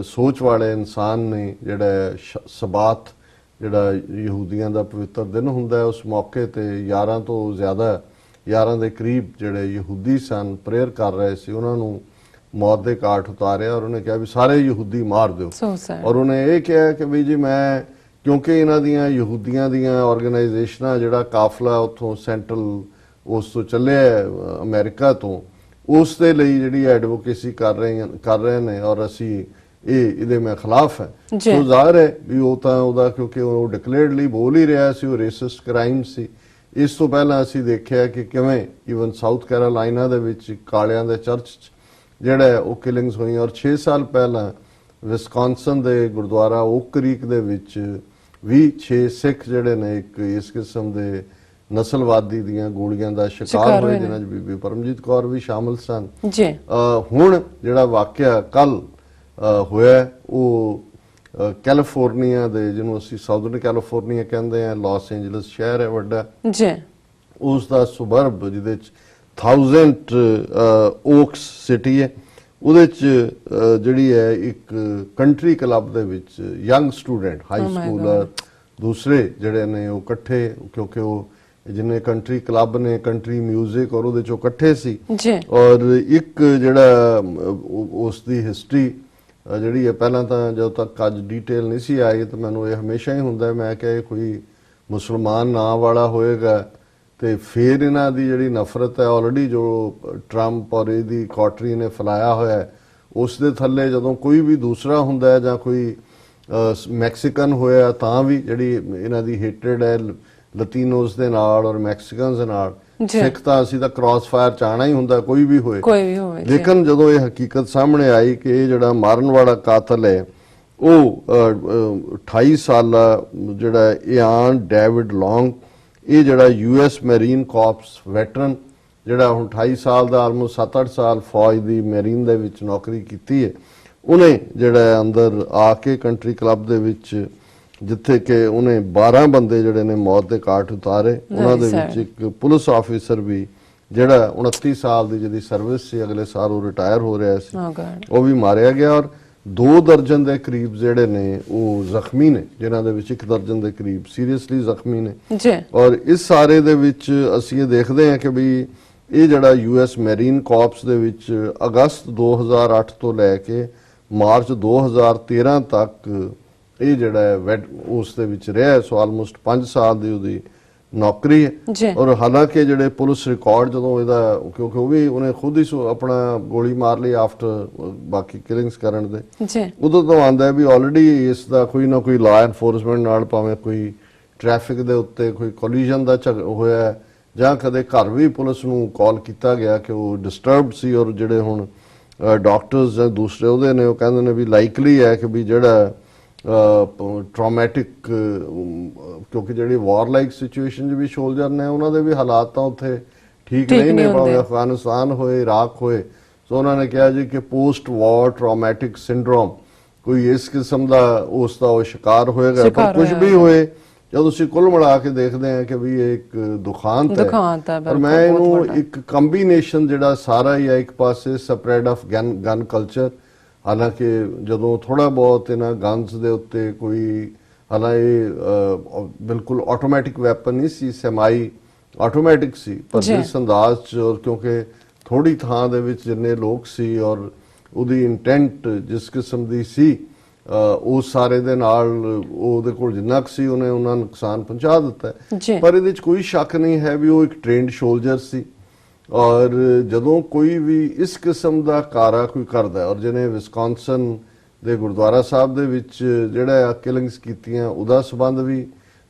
ਸੋਚ ਵਾਲੇ ਇਨਸਾਨ ਨੇ ਜਿਹੜਾ ਸਬਾਤ ਜਿਹੜਾ ਯਹੂਦੀਆਂ ਦਾ ਪਵਿੱਤਰ ਦਿਨ ਹੁੰਦਾ ਹੈ, ਉਸ ਮੌਕੇ ਤੇ 11 ਤੋਂ ਜ਼ਿਆਦਾ 11 ਦੇ ਕਰੀਬ ਜਿਹੜੇ ਯਹੂਦੀ ਸਨ ਪ੍ਰੇਅਰ ਕਰ ਰਹੇ ਸੀ, ਉਹਨਾਂ ਨੂੰ ਮੌਤ ਦੇ ਘਾਟ ਉਤਾਰਿਆ ਔਰ ਉਹਨੇ ਕਿਹਾ ਵੀ ਸਾਰੇ ਯਹੂਦੀ ਮਾਰ ਦਿਓ। ਔਰ ਉਹਨੇ ਇਹ ਕਿਹਾ ਕਿ ਵੀ ਜੀ ਮੈਂ, ਕਿਉਂਕਿ ਇਹਨਾਂ ਦੀਆਂ ਯਹੂਦੀਆਂ ਦੀਆਂ ਆਰਗੇਨਾਈਜੇਸ਼ਨਾਂ ਜਿਹੜਾ ਕਾਫਲਾ ਉੱਥੋਂ ਸੈਂਟਰਲ ਉਸ ਤੋਂ ਚੱਲਿਆ ਅਮਰੀਕਾ ਤੋਂ, ਉਸ ਦੇ ਲਈ ਜਿਹੜੀ ਐਡਵੋਕੇਸੀ ਕਰ ਰਹੇ ਨੇ ਔਰ ਅਸੀਂ ਇਹਦੇ ਮੈਂ ਖਿਲਾਫ ਹੈ। ਸੋ ਜ਼ਾਹਿਰ ਹੈ ਵੀ ਉਹ ਤਾਂ ਉਹਦਾ, ਕਿਉਂਕਿ ਉਹ ਡਿਕਲੇਅਰਡਲੀ ਬੋਲ ਹੀ ਰਿਹਾ ਸੀ, ਉਹ ਰੇਸਿਸਟ ਕ੍ਰਾਈਮ ਸੀ। ਇਸ ਤੋਂ ਪਹਿਲਾਂ ਅਸੀਂ ਦੇਖਿਆ ਕਿ ਕਿਵੇਂ ਈਵਨ ਸਾਊਥ ਕੈਰੋਲਾਈਨਾ ਦੇ ਵਿੱਚ ਕਾਲਿਆਂ ਦੇ ਚਰਚ 'ਚ ਜਿਹੜਾ ਉਹ ਕਿਲਿੰਗਸ ਹੋਈਆਂ ਔਰ 6 ਸਾਲ ਪਹਿਲਾਂ ਵਿਸਕੌਨਸਨ ਦੇ ਗੁਰਦੁਆਰਾ ਓਕ ਕ੍ਰੀਕ ਦੇ ਵਿੱਚ ਵੀ 6 ਸਿੱਖ ਜਿਹੜੇ ਨੇ ਇੱਕ ਇਸ ਕਿਸਮ ਦੇ ਨਸਲਵਾਦੀ ਦੀਆਂ ਗੋਲੀਆਂ ਦਾ ਸ਼ਿਕਾਰ ਹੋਏ, ਜਿਨ੍ਹਾਂ 'ਚ ਬੀਬੀ ਪਰਮਜੀਤ ਕੌਰ ਵੀ ਸ਼ਾਮਲ ਸਨ। ਹੁਣ ਜਿਹੜਾ ਵਾਕਿਆ ਕੱਲ ਹੋਇਆ ਉਹ ਕੈਲੀਫੋਰਨੀਆ ਦੇ, ਜਿਹਨੂੰ ਅਸੀਂ ਸਾਊਥਰਨ ਕੈਲੀਫੋਰਨੀਆ ਕਹਿੰਦੇ ਆ, ਲਾਸ ਐਂਜਲਸ ਸ਼ਹਿਰ ਹੈ ਵੱਡਾ, ਉਸ ਦਾ ਸੁਬਰਬ ਜਿਹਦੇ 'ਚ 1000 ਓਕਸ ਸਿਟੀ ਹੈ, ਉਹਦੇ 'ਚ ਜਿਹੜੀ ਹੈ ਇੱਕ ਕੰਟਰੀ ਕਲੱਬ ਦੇ ਵਿੱਚ ਯੰਗ ਸਟੂਡੈਂਟ, ਹਾਈ ਸਕੂਲਰ, ਦੂਸਰੇ ਜਿਹੜੇ ਨੇ ਉਹ ਇਕੱਠੇ, ਕਿਉਂਕਿ ਉਹ ਜਿੰਨੇ ਕੰਟਰੀ ਕਲੱਬ ਨੇ ਕੰਟਰੀ ਮਿਊਜ਼ਿਕ ਔਰ ਉਹਦੇ 'ਚੋਂ ਇਕੱਠੇ ਸੀ। ਔਰ ਇੱਕ ਜਿਹੜਾ ਉਸ ਦੀ ਹਿਸਟਰੀ ਜਿਹੜੀ ਹੈ, ਪਹਿਲਾਂ ਤਾਂ ਜਦੋਂ ਤੱਕ ਅੱਜ ਡੀਟੇਲ ਨਹੀਂ ਸੀ ਆਈ ਤਾਂ ਮੈਨੂੰ ਇਹ ਹਮੇਸ਼ਾ ਹੀ ਹੁੰਦਾ, ਮੈਂ ਕਿਹਾ ਇਹ ਕੋਈ ਮੁਸਲਮਾਨ ਨਾਂ ਵਾਲਾ ਹੋਏਗਾ ਤੇ ਫਿਰ ਇਹਨਾਂ ਦੀ ਜਿਹੜੀ ਨਫ਼ਰਤ ਹੈ ਆਲਰੇਡੀ ਜੋ ਟਰੰਪ ਔਰ ਇਹਦੀ ਕਾਟਰੀ ਨੇ ਫੈਲਾਇਆ ਹੋਇਆ ਹੈ, ਉਸ ਦੇ ਥੱਲੇ ਜਦੋਂ ਕੋਈ ਵੀ ਦੂਸਰਾ ਹੁੰਦਾ ਹੈ ਜਾਂ ਕੋਈ ਮੈਕਸੀਕਨ ਹੋਇਆ ਤਾਂ ਵੀ ਜਿਹੜੀ ਇਹਨਾਂ ਦੀ ਹੇਟਰਡ ਹੈ ਲਤੀਨੋਸ ਦੇ ਨਾਲ ਔਰ ਮੈਕਸੀਕਨਸ ਦੇ ਨਾਲ, ਸਿੱਖ ਤਾਂ ਅਸੀਂ ਤਾਂ ਕ੍ਰਾਸ ਫਾਇਰ ਚ ਆਣਾ ਹੀ ਹੁੰਦਾ ਕੋਈ ਵੀ ਹੋਏ। ਲੇਕਿਨ ਜਦੋਂ ਇਹ ਹਕੀਕਤ ਸਾਹਮਣੇ ਆਈ ਕਿ ਇਹ ਜਿਹੜਾ ਮਾਰਨ ਵਾਲਾ ਕਾਤਲ ਹੈ ਉਹ 28 ਸਾਲਾ ਜਿਹੜਾ ਇਆਨ ਡੇਵਿਡ ਲੌਂਗ, ਇਹ ਜਿਹੜਾ US ਮੈਰੀਨ ਕਾਰਪਸ ਵੈਟਰਨ ਜਿਹੜਾ ਹੁਣ 28 ਸਾਲ ਦਾ, ਆਲਮੋਸਟ 7-8 ਸਾਲ ਫੌਜ ਦੀ ਮੈਰੀਨ ਦੇ ਵਿੱਚ ਨੌਕਰੀ ਕੀਤੀ ਹੈ, ਉਹਨੇ ਜਿਹੜਾ ਅੰਦਰ ਆ ਕੇ ਕੰਟਰੀ ਕਲੱਬ ਦੇ ਵਿੱਚ, ਜਿੱਥੇ ਕਿ ਉਹਨੇ 12 ਬੰਦੇ ਜਿਹੜੇ ਨੇ ਮੌਤ ਦੇ ਘਾਟ ਉਤਾਰੇ, ਉਹਨਾਂ ਦੇ ਵਿੱਚ ਇੱਕ ਪੁਲਿਸ ਆਫੀਸਰ ਵੀ ਜਿਹੜਾ 29 ਸਾਲ ਦੀ ਜਿਹਦੀ ਸਰਵਿਸ ਸੀ, ਅਗਲੇ ਸਾਲ ਉਹ ਰਿਟਾਇਰ ਹੋ ਰਿਹਾ ਸੀ, ਉਹ ਵੀ ਮਾਰਿਆ ਗਿਆ ਔਰ 2 ਦਰਜਨ ਦੇ ਕਰੀਬ ਜਿਹੜੇ ਨੇ ਉਹ ਜ਼ਖਮੀ ਨੇ, ਜਿਨ੍ਹਾਂ ਦੇ ਵਿੱਚ 1 ਦਰਜਨ ਦੇ ਕਰੀਬ ਸੀਰੀਅਸਲੀ ਜ਼ਖਮੀ ਨੇ। ਔਰ ਇਸ ਸਾਰੇ ਦੇ ਵਿੱਚ ਅਸੀਂ ਇਹ ਦੇਖਦੇ ਹਾਂ ਕਿ ਵੀ ਇਹ ਜਿਹੜਾ US ਮੈਰੀਨ ਕਾਰਪਸ ਦੇ ਵਿੱਚ ਅਗਸਤ 2008 ਤੋਂ ਲੈ ਕੇ ਮਾਰਚ 2013 ਤੱਕ ਇਹ ਜਿਹੜਾ ਉਸ ਦੇ ਵਿੱਚ ਰਿਹਾ, ਸੋ ਆਲਮੋਸਟ 5 ਸਾਲ ਦੀ ਉਹਦੀ ਨੌਕਰੀ ਹੈ। ਔਰ ਹਾਲਾਂਕਿ ਜਿਹੜੇ ਪੁਲਿਸ ਰਿਕਾਰਡ ਜਦੋਂ ਇਹਦਾ, ਕਿਉਂਕਿ ਉਹ ਵੀ ਉਹਨੇ ਖੁਦ ਹੀ ਆਪਣਾ ਗੋਲੀ ਮਾਰ ਲਈ ਆਫਟਰ ਬਾਕੀ ਕਿਲਿੰਗਸ ਕਰਨ ਦੇ, ਉਦੋਂ ਤੋਂ ਆਉਂਦਾ ਵੀ ਆਲਰੇਡੀ ਇਸ ਦਾ ਕੋਈ ਨਾ ਕੋਈ ਲਾਅ ਐਨਫੋਰਸਮੈਂਟ ਨਾਲ, ਭਾਵੇਂ ਕੋਈ ਟ੍ਰੈਫਿਕ ਦੇ ਉੱਤੇ ਕੋਈ ਕੋਲੀਜਨ ਦਾ ਹੋਇਆ ਜਾਂ ਕਦੇ ਘਰ ਵੀ ਪੁਲਿਸ ਨੂੰ ਕਾਲ ਕੀਤਾ ਗਿਆ ਕਿ ਉਹ ਡਿਸਟਰਬਡ ਸੀ। ਔਰ ਜਿਹੜੇ ਹੁਣ ਡਾਕਟਰਸ ਜਾਂ ਦੂਸਰੇ ਉਹਦੇ ਨੇ, ਉਹ ਕਹਿੰਦੇ ਨੇ ਵੀ ਲਾਈਕਲੀ ਹੈ ਕਿ ਵੀ ਜਿਹੜਾ ਟਰਾਮੈਟਿਕ, ਕਿਉਂਕਿ ਜਿਹੜੀ ਵਾਰ ਲਾਈਕ ਸਿਚੁਏਸ਼ਨ 'ਚ ਵੀ ਸੋਲਜਰ ਨੇ, ਉਹਨਾਂ ਦੇ ਵੀ ਹਾਲਾਤ ਤਾਂ ਉੱਥੇ ਠੀਕ ਨਹੀਂ ਨੇ, ਭਾਵੇਂ ਅਫਗਾਨਿਸਤਾਨ ਹੋਏ, ਇਰਾਕ ਹੋਏ। ਸੋ ਉਹਨਾਂ ਨੇ ਕਿਹਾ ਜੀ ਕਿ ਪੋਸਟ ਵਾਰ ਟਰਾਮੈਟਿਕ ਸਿੰਡਰੋਮ ਕੋਈ ਇਸ ਕਿਸਮ ਦਾ ਉਸ ਦਾ ਉਹ ਸ਼ਿਕਾਰ ਹੋਏਗਾ। ਪਰ ਕੁਝ ਵੀ ਹੋਏ, ਜਦੋਂ ਅਸੀਂ ਕੁੱਲ ਮਿਲਾ ਕੇ ਦੇਖਦੇ ਹਾਂ ਕਿ ਵੀ ਇਹ ਇੱਕ ਦੁਖਾਂਤ ਹੈ। ਪਰ ਮੈਂ ਇਹਨੂੰ ਇੱਕ ਕੰਬੀਨੇਸ਼ਨ ਜਿਹੜਾ ਸਾਰਾ ਹੀ ਹੈ, ਇੱਕ ਪਾਸੇ ਸਪਰੈਡ ਆਫ ਗਨ ਕਲਚਰ, ਹਾਲਾਂਕਿ ਜਦੋਂ ਥੋੜਾ ਬਹੁਤ ਇਹਨਾਂ ਗਨਸ ਦੇ ਉੱਤੇ ਕੋਈ, ਹਾਲਾਂਕਿ ਬਿਲਕੁਲ ਆਟੋਮੈਟਿਕ ਵੈਪਨ ਨਹੀਂ ਸੀ, ਸੈਮਾਈ ਆਟੋਮੈਟਿਕ ਸੀ, ਪਰ ਜਿਸ ਅੰਦਾਜ਼ 'ਚ, ਔਰ ਕਿਉਂਕਿ ਥੋੜੀ ਥਾਂ ਦੇ ਵਿੱਚ ਜਿੰਨੇ ਲੋਕ ਸੀ ਔਰ ਉਹਦੀ ਇੰਟੈਂਟ ਜਿਸ ਕਿਸਮ ਦੀ ਸੀ, ਉਸ ਸਾਰੇ ਦੇ ਨਾਲ ਉਹਦੇ ਕੋਲ ਜਿੰਨਾ ਕੁ ਸੀ ਉਹਨੇ ਉਹਨਾਂ ਨੂੰ ਨੁਕਸਾਨ ਪਹੁੰਚਾ ਦਿੱਤਾ। ਪਰ ਇਹਦੇ 'ਚ ਕੋਈ ਸ਼ੱਕ ਨਹੀਂ ਹੈ ਵੀ ਉਹ ਇੱਕ ਟ੍ਰੇਨਡ ਸੋਲਜਰ ਸੀ। ਔਰ ਜਦੋਂ ਕੋਈ ਵੀ ਇਸ ਕਿਸਮ ਦਾ ਕਾਰਾ ਕੋਈ ਕਰਦਾ, ਔਰ ਜਿਹਨੇ ਵਿਸਕੌਨਸਨ ਦੇ ਗੁਰਦੁਆਰਾ ਸਾਹਿਬ ਦੇ ਵਿੱਚ ਜਿਹੜਾ ਕਿਲਿੰਗਸ ਕੀਤੀਆਂ ਉਹਦਾ ਸਬੰਧ ਵੀ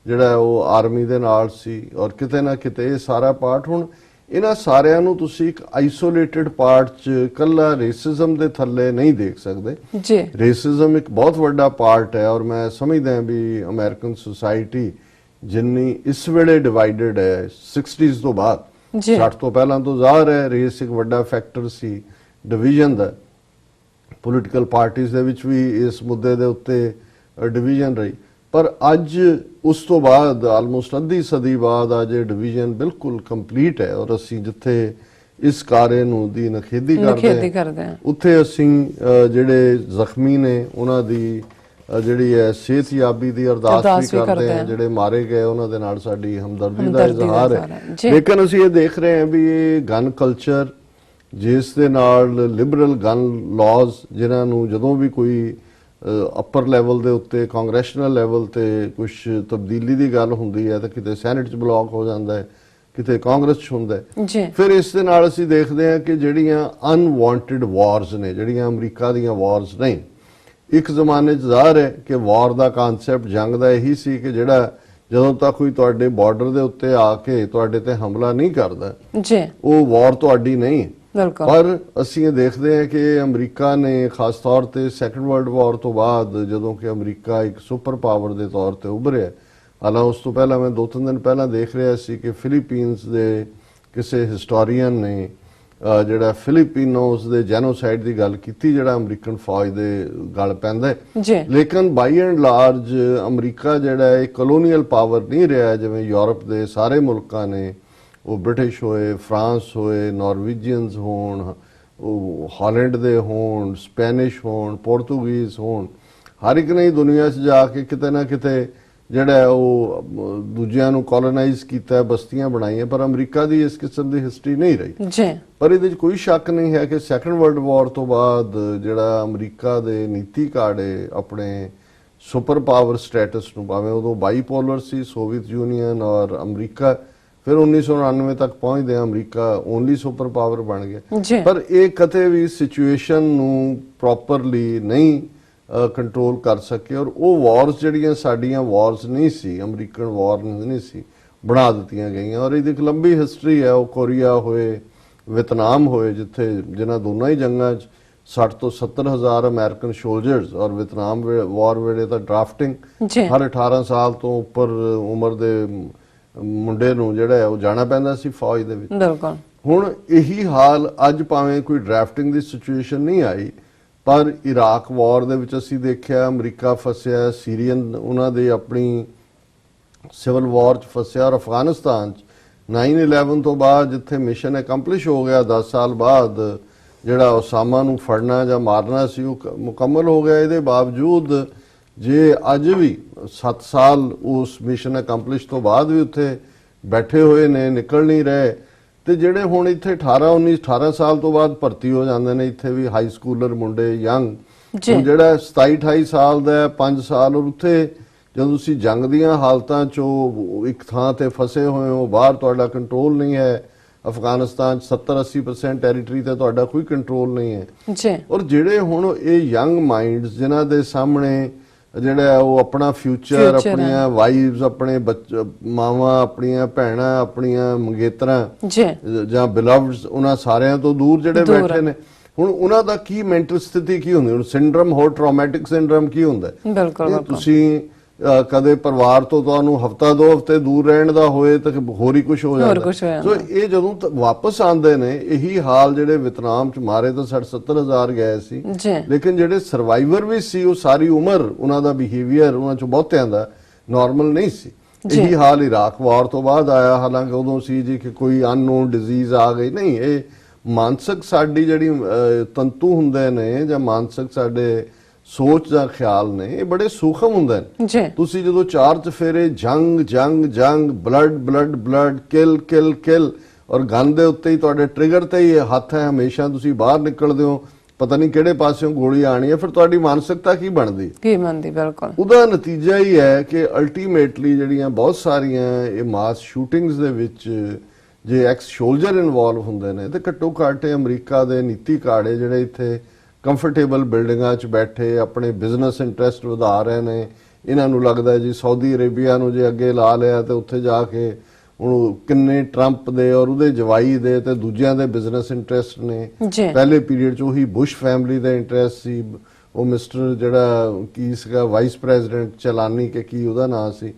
ਜਿਹੜਾ ਉਹ ਆਰਮੀ ਦੇ ਨਾਲ ਸੀ, ਔਰ ਕਿਤੇ ਨਾ ਕਿਤੇ ਇਹ ਸਾਰਾ ਪਾਰਟ ਹੁਣ ਇਹਨਾਂ ਸਾਰਿਆਂ ਨੂੰ ਤੁਸੀਂ ਇੱਕ ਆਈਸੋਲੇਟਿਡ ਪਾਰਟ 'ਚ ਕੱਲਾ ਰੇਸਿਜ਼ਮ ਦੇ ਥੱਲੇ ਨਹੀਂ ਦੇਖ ਸਕਦੇ ਜੀ। ਰੇਸਿਜ਼ਮ ਇੱਕ ਬਹੁਤ ਵੱਡਾ ਪਾਰਟ ਹੈ, ਔਰ ਮੈਂ ਸਮਝਦਾ ਵੀ ਅਮਰੀਕਨ ਸੋਸਾਇਟੀ ਜਿੰਨੀ ਇਸ ਵੇਲੇ ਡਿਵਾਈਡਡ ਹੈ 60s ਤੋਂ ਬਾਅਦ, 60 ਤੋਂ ਪਹਿਲਾਂ ਤੋਂ ਜ਼ਾਹਰ ਹੈ ਰੇਸ ਇੱਕ ਵੱਡਾ ਫੈਕਟਰ ਸੀ ਡਿਵੀਜ਼ਨ ਦਾ, ਪੋਲੀਟੀਕਲ ਪਾਰਟੀਆਂ ਦੇ ਵਿੱਚ ਵੀ ਇਸ ਮੁੱਦੇ ਦੇ ਉੱਤੇ ਡਿਵੀਜ਼ਨ ਰਹੀ, ਪਰ ਅੱਜ ਉਸ ਤੋਂ ਬਾਅਦ ਆਲਮੋਸਟ ਅੱਧੀ ਸਦੀ ਬਾਅਦ ਅੱਜ ਇਹ ਡਿਵੀਜ਼ਨ ਬਿਲਕੁਲ ਕੰਪਲੀਟ ਹੈ, ਔਰ ਅਸੀਂ ਜਿੱਥੇ ਇਸ ਕਾਰੇ ਨੂੰ ਦੀ ਨਖੇਦੀ ਕਰਦੇ ਹਾਂ ਉੱਥੇ ਅਸੀਂ ਜਿਹੜੇ ਜ਼ਖਮੀ ਨੇ ਉਹਨਾਂ ਦੀ ਜਿਹੜੀ ਹੈ ਸਿਹਤਯਾਬੀ ਦੀ ਅਰਦਾਸ ਵੀ ਕਰਦੇ ਹਾਂ, ਜਿਹੜੇ ਮਾਰੇ ਗਏ ਉਹਨਾਂ ਦੇ ਨਾਲ ਸਾਡੀ ਹਮਦਰਦੀ ਦਾ ਇਜ਼ਹਾਰ ਹੈ। ਲੇਕਿਨ ਅਸੀਂ ਇਹ ਦੇਖ ਰਹੇ ਹਾਂ ਵੀ ਇਹ ਗਨ ਕਲਚਰ ਜਿਸ ਦੇ ਨਾਲ ਲਿਬਰਲ ਗਨ ਲਾਜ਼, ਜਿਨ੍ਹਾਂ ਨੂੰ ਜਦੋਂ ਵੀ ਕੋਈ ਅਪਰ ਲੈਵਲ ਦੇ ਉੱਤੇ ਕਾਂਗਰੈਸ਼ਨਲ ਲੈਵਲ ਤੇ ਕੁਝ ਤਬਦੀਲੀ ਦੀ ਗੱਲ ਹੁੰਦੀ ਹੈ ਤਾਂ ਕਿਤੇ ਸੈਨੇਟ 'ਚ ਬਲੌਕ ਹੋ ਜਾਂਦਾ ਹੈ, ਕਿਤੇ ਕਾਂਗਰਸ 'ਚ ਹੁੰਦਾ ਹੈ। ਫਿਰ ਇਸ ਦੇ ਨਾਲ ਅਸੀਂ ਦੇਖਦੇ ਹਾਂ ਕਿ ਜਿਹੜੀਆਂ ਅਨਵਾਂਟਡ ਵਾਰਸ ਨੇ, ਜਿਹੜੀਆਂ ਅਮਰੀਕਾ ਦੀਆਂ ਵਾਰਸ ਨਹੀਂ, ਇੱਕ ਜ਼ਮਾਨੇ 'ਚ ਜ਼ਾਹਰ ਹੈ ਕਿ ਵਾਰ ਦਾ ਕਾਨਸੈਪਟ ਜੰਗ ਦਾ ਇਹੀ ਸੀ ਕਿ ਜਿਹੜਾ ਜਦੋਂ ਤੱਕ ਕੋਈ ਤੁਹਾਡੇ ਬਾਰਡਰ ਦੇ ਉੱਤੇ ਆ ਕੇ ਤੁਹਾਡੇ ਤੇ ਹਮਲਾ ਨਹੀਂ ਕਰਦਾ ਉਹ ਵਾਰ ਤੁਹਾਡੀ ਨਹੀਂ। ਪਰ ਅਸੀਂ ਇਹ ਦੇਖਦੇ ਹਾਂ ਕਿ ਅਮਰੀਕਾ ਨੇ ਖਾਸ ਤੌਰ ਤੇ ਸੈਕੰਡ ਵਰਲਡ ਵਾਰ ਤੋਂ ਬਾਅਦ, ਜਦੋਂ ਕਿ ਅਮਰੀਕਾ ਇੱਕ ਸੁਪਰ ਪਾਵਰ ਦੇ ਤੌਰ ਤੇ ਉੱਭਰਿਆ, ਹਾਲਾਂ ਉਸ ਤੋਂ ਪਹਿਲਾਂ ਮੈਂ 2-3 ਦਿਨ ਪਹਿਲਾਂ ਦੇਖ ਰਿਹਾ ਸੀ ਕਿ ਫਿਲੀਪੀਨਸ ਦੇ ਕਿਸੇ ਹਿਸਟੋਰੀਅਨ ਨੇ ਜਿਹੜਾ ਫਿਲੀਪੀਨੋਸ ਦੇ ਜੈਨੋਸਾਈਡ ਦੀ ਗੱਲ ਕੀਤੀ, ਜਿਹੜਾ ਅਮਰੀਕਨ ਫੌਜ ਦੇ ਗਲ ਪੈਂਦਾ। ਲੇਕਿਨ ਬਾਈ ਐਂਡ ਲਾਰਜ ਅਮਰੀਕਾ ਜਿਹੜਾ ਹੈ ਕਲੋਨੀਅਲ ਪਾਵਰ ਨਹੀਂ ਰਿਹਾ, ਜਿਵੇਂ ਯੂਰਪ ਦੇ ਸਾਰੇ ਮੁਲਕਾਂ ਨੇ, ਉਹ ਬ੍ਰਿਟਿਸ਼ ਹੋਏ, ਫਰਾਂਸ ਹੋਏ, ਨਾਰਵੀਜੀਅਨਸ ਹੋਣ, ਉਹ ਹਾਲੈਂਡ ਦੇ ਹੋਣ, ਸਪੈਨਿਸ਼ ਹੋਣ, ਪੋਰਤੁਗੀਜ਼ ਹੋਣ, ਹਰ ਇੱਕ ਨੇ ਦੁਨੀਆ 'ਚ ਜਾ ਕੇ ਕਿਤੇ ਨਾ ਕਿਤੇ ਜਿਹੜਾ ਉਹ ਦੂਜਿਆਂ ਨੂੰ ਕੋਲੋਨਾਈਜ਼ ਕੀਤਾ, ਬਸਤੀਆਂ ਬਣਾਈਆਂ, ਪਰ ਅਮਰੀਕਾ ਦੀ ਇਸ ਕਿਸਮ ਦੀ ਹਿਸਟਰੀ ਨਹੀਂ ਰਹੀ। ਪਰ ਇਹਦੇ 'ਚ ਕੋਈ ਸ਼ੱਕ ਨਹੀਂ ਹੈ ਕਿ ਸੈਕੰਡ ਵਰਲਡ ਵਾਰ ਤੋਂ ਬਾਅਦ ਜਿਹੜਾ ਅਮਰੀਕਾ ਦੇ ਨੀਤੀ ਕਾੜੇ ਆਪਣੇ ਸੁਪਰ ਪਾਵਰ ਸਟੇਟਸ ਨੂੰ, ਭਾਵੇਂ ਉਦੋਂ ਬਾਈਪੋਲਰ ਸੀ ਸੋਵੀਅਤ ਯੂਨੀਅਨ ਔਰ ਅਮਰੀਕਾ, ਫਿਰ 1999 ਤੱਕ ਪਹੁੰਚਦੇ ਅਮਰੀਕਾ ਓਨਲੀ ਸੁਪਰ ਪਾਵਰ ਬਣ ਗਿਆ, ਪਰ ਇਹ ਕਦੇ ਵੀ ਸਿਚੁਏਸ਼ਨ ਨੂੰ ਪ੍ਰੋਪਰਲੀ ਨਹੀਂ ਕੰਟਰੋਲ ਕਰ ਸਕੇ, ਔਰ ਉਹ ਵਾਰਸ ਜਿਹੜੀਆਂ ਸਾਡੀਆਂ ਵਾਰਸ ਨਹੀਂ ਸੀ, ਅਮਰੀਕਨ ਵਾਰ ਨਹੀਂ ਸੀ, ਬਣਾ ਦਿੱਤੀਆਂ ਗਈਆਂ। ਔਰ ਇਹਦੀ ਇੱਕ ਲੰਬੀ ਹਿਸਟਰੀ ਹੈ, ਉਹ ਕੋਰੀਆ ਹੋਏ, ਵਿਤਨਾਮ ਹੋਏ, ਜਿੱਥੇ ਜਿਨ੍ਹਾਂ ਦੋਨਾਂ ਹੀ ਜੰਗਾਂ 'ਚ 60 ਤੋਂ 70 ਹਜ਼ਾਰ ਅਮਰੀਕਨ ਸੋਲਜਰਸ, ਔਰ ਵਿਤਨਾਮ ਵਾਰ ਵੇਲੇ ਤਾਂ ਡਰਾਫਟਿੰਗ ਹਰ 18 ਸਾਲ ਤੋਂ ਉੱਪਰ ਉਮਰ ਦੇ ਮੁੰਡੇ ਨੂੰ ਜਿਹੜਾ ਹੈ ਉਹ ਜਾਣਾ ਪੈਂਦਾ ਸੀ ਫੌਜ ਦੇ ਵਿੱਚ। ਹੁਣ ਇਹੀ ਹਾਲ ਅੱਜ, ਭਾਵੇਂ ਕੋਈ ਡਰਾਫਟਿੰਗ ਦੀ ਸਿਚੁਏਸ਼ਨ ਨਹੀਂ ਆਈ, ਪਰ ਇਰਾਕ ਵਾਰ ਦੇ ਵਿੱਚ ਅਸੀਂ ਦੇਖਿਆ ਅਮਰੀਕਾ ਫਸਿਆ, ਸੀਰੀਅਨ ਉਹਨਾਂ ਦੇ ਆਪਣੀ ਸਿਵਲ ਵਾਰ 'ਚ ਫਸਿਆ, ਔਰ ਅਫਗਾਨਿਸਤਾਨ 'ਚ 9/11 ਤੋਂ ਬਾਅਦ ਜਿੱਥੇ ਮਿਸ਼ਨ ਅਕੰਪਲਿਸ਼ ਹੋ ਗਿਆ 10 ਸਾਲ ਬਾਅਦ, ਜਿਹੜਾ ਉਸਾਮਾ ਨੂੰ ਫੜਨਾ ਜਾਂ ਮਾਰਨਾ ਸੀ ਉਹ ਮੁਕੰਮਲ ਹੋ ਗਿਆ। ਇਹਦੇ ਬਾਵਜੂਦ ਜੇ ਅੱਜ ਵੀ 7 ਸਾਲ ਉਸ ਮਿਸ਼ਨ ਅਕੰਪਲਿਸ਼ ਤੋਂ ਬਾਅਦ ਵੀ ਉੱਥੇ ਬੈਠੇ ਹੋਏ ਨੇ, ਨਿਕਲ ਨਹੀਂ ਰਹੇ, ਤੇ ਜਿਹੜੇ ਹੁਣ ਇੱਥੇ 18 ਸਾਲ ਤੋਂ ਬਾਅਦ ਭਰਤੀ ਹੋ ਜਾਂਦੇ ਨੇ, ਇੱਥੇ ਵੀ ਹਾਈ ਸਕੂਲਰ ਮੁੰਡੇ ਯੰਗ, ਜਿਹੜਾ 27-28 ਸਾਲ ਦਾ 5 ਸਾਲ, ਔਰ ਉੱਥੇ ਜਦੋਂ ਤੁਸੀਂ ਜੰਗ ਦੀਆਂ ਹਾਲਤਾਂ 'ਚੋਂ ਇੱਕ ਥਾਂ ਤੇ ਫਸੇ ਹੋਏ ਹੋ, ਬਾਹਰ ਤੁਹਾਡਾ ਕੰਟਰੋਲ ਨਹੀਂ ਹੈ, ਅਫਗਾਨਿਸਤਾਨ 'ਚ 70-80% ਟੈਰੀਟਰੀ ਤੇ ਤੁਹਾਡਾ ਕੋਈ ਕੰਟਰੋਲ ਨਹੀਂ ਹੈ, ਔਰ ਜਿਹੜੇ ਹੁਣ ਇਹ ਯੰਗ ਮਾਈਂਡਸ ਜਿਨ੍ਹਾਂ ਦੇ ਸਾਹਮਣੇ ਜਿਹੜਾ ਉਹ ਆਪਣਾ ਫਿਊਚਰ, ਆਪਣੀਆਂ ਵਾਈਵਸ, ਆਪਣੇ ਮਾਵਾਂ, ਆਪਣੀਆਂ ਭੈਣਾਂ, ਆਪਣੀਆਂ ਮੰਗੇਤਰਾਂ ਜਾਂ ਬਿਲਵਡਸ, ਉਹਨਾਂ ਸਾਰਿਆਂ ਤੋਂ ਦੂਰ ਜਿਹੜੇ ਬੈਠੇ ਨੇ, ਹੁਣ ਉਹਨਾਂ ਦਾ ਕੀ ਮੈਂਟਲ ਸਥਿਤੀ ਕੀ ਹੁੰਦੀ, ਹੁਣ ਸਿੰਡਰਮ, ਹੋਰ ਟਰਾਮੈਟਿਕ ਸਿੰਡਰਮ ਕੀ ਹੁੰਦਾ। ਤੁਸੀਂ ਕਦੇ ਪਰਿਵਾਰ ਤੋਂ ਤੁਹਾਨੂੰ ਹਫਤਾ 2 ਹਫ਼ਤੇ ਦੂਰ ਰਹਿਣ ਦਾ ਹੋਏ ਤਾਂ ਹੋਰ ਹੀ ਕੁਝ ਹੋ ਜਾਂਦਾ। ਸੋ ਇਹ ਜਦੋਂ ਵਾਪਸ ਆਉਂਦੇ ਨੇ, ਇਹੀ ਹਾਲ ਜਿਹੜੇ ਵਿਤਨਾਮ 'ਚ ਮਾਰੇ ਤਾਂ 60-70 ਹਜ਼ਾਰ ਗਏ ਸੀ, ਲੇਕਿਨ ਜਿਹੜੇ ਸਰਵਾਈਵਰ ਵੀ ਸੀ ਉਹ ਸਾਰੀ ਉਮਰ ਉਹਨਾਂ ਦਾ ਬਿਹੇਵੀਅਰ ਉਹਨਾਂ 'ਚੋਂ ਬਹੁਤਿਆਂ ਦਾ ਨਾਰਮਲ ਨਹੀਂ ਸੀ। ਇਹੀ ਹਾਲ ਇਰਾਕ ਵਾਰ ਤੋਂ ਬਾਅਦ ਆਇਆ, ਹਾਲਾਂਕਿ ਉਦੋਂ ਸੀ ਜੀ ਕਿ ਕੋਈ ਅਨਨੋਨ ਡਿਜ਼ੀਜ਼ ਆ ਗਈ, ਨਹੀਂ, ਇਹ ਮਾਨਸਿਕ ਸਾਡੀ ਜਿਹੜੀ ਤੰਤੂ ਹੁੰਦੇ ਨੇ ਜਾਂ ਮਾਨਸਿਕ ਸਾਡੇ ਸੋਚ ਦਾ ਖਿਆਲ ਨੇ, ਇਹ ਬੜੇ ਸੂਖਮ ਹੁੰਦੇ ਨੇ। ਤੁਸੀਂ ਜਦੋਂ 4 ਚਫੇਰੇ ਜੰਗ ਜੰਗ ਜੰਗ, ਬਲੱਡ ਬਲੱਡ ਬਲੱਡ, ਕਿਲ ਕਿਲ ਕਿਲ, ਔਰ ਗਨ ਦੇ ਉੱਤੇ ਹੀ ਤੁਹਾਡੇ ਟ੍ਰਿਗਰ ਤੇ ਹੀ ਹੱਥ ਹੈ, ਹਮੇਸ਼ਾ ਤੁਸੀਂ ਬਾਹਰ ਨਿਕਲਦੇ ਹੋ, ਪਤਾ ਨਹੀਂ ਕਿਹੜੇ ਪਾਸਿਓਂ ਗੋਲੀ ਆਣੀ ਹੈ, ਫਿਰ ਤੁਹਾਡੀ ਮਾਨਸਿਕਤਾ ਕੀ ਬਣਦੀ? ਬਿਲਕੁਲ ਉਹਦਾ ਨਤੀਜਾ ਹੀ ਹੈ ਕਿ ਅਲਟੀਮੇਟਲੀ ਜਿਹੜੀਆਂ ਬਹੁਤ ਸਾਰੀਆਂ ਇਹ ਮਾਸ ਸ਼ੂਟਿੰਗਸ ਦੇ ਵਿੱਚ ਜੇ ਐਕਸ ਸੋਲਜਰ ਇਨਵੋਲਵ ਹੁੰਦੇ ਨੇ, ਤੇ ਘੱਟੋ ਘੱਟ ਅਮਰੀਕਾ ਦੇ ਨੀਤੀ ਕਾੜੇ ਜਿਹੜੇ ਇੱਥੇ ਕੰਫਰਟੇਬਲ ਬਿਲਡਿੰਗਾਂ 'ਚ ਬੈਠੇ ਆਪਣੇ ਬਿਜ਼ਨਸ ਇੰਟਰਸਟ ਵਧਾ ਰਹੇ ਨੇ, ਇਹਨਾਂ ਨੂੰ ਲੱਗਦਾ ਜੀ ਸਾਊਦੀ ਅਰੇਬੀਆ ਨੂੰ ਜੇ ਅੱਗੇ ਲਾ ਲਿਆ ਤੇ ਉੱਥੇ ਜਾ ਕੇ ਹੁਣ ਕਿੰਨੇ ਟਰੰਪ ਦੇ ਔਰ ਉਹਦੇ ਜਵਾਈ ਦੇ ਤੇ ਦੂਜਿਆਂ ਦੇ ਬਿਜ਼ਨਸ ਇੰਟਰਸਟ ਨੇ। ਪਹਿਲੇ ਪੀਰੀਅਡ 'ਚ ਉਹੀ ਬੁਸ਼ ਫੈਮਿਲੀ ਦਾ ਇੰਟਰਸਟ ਸੀ। ਉਹ ਮਿਸਟਰ ਜਿਹੜਾ ਕੀ ਸੀਗਾ ਵਾਈਸ ਪ੍ਰੈਜ਼ੀਡੈਂਟ ਚਲਾਨੀ ਕਿ ਕੀ ਉਹਦਾ ਨਾਂ ਸੀ,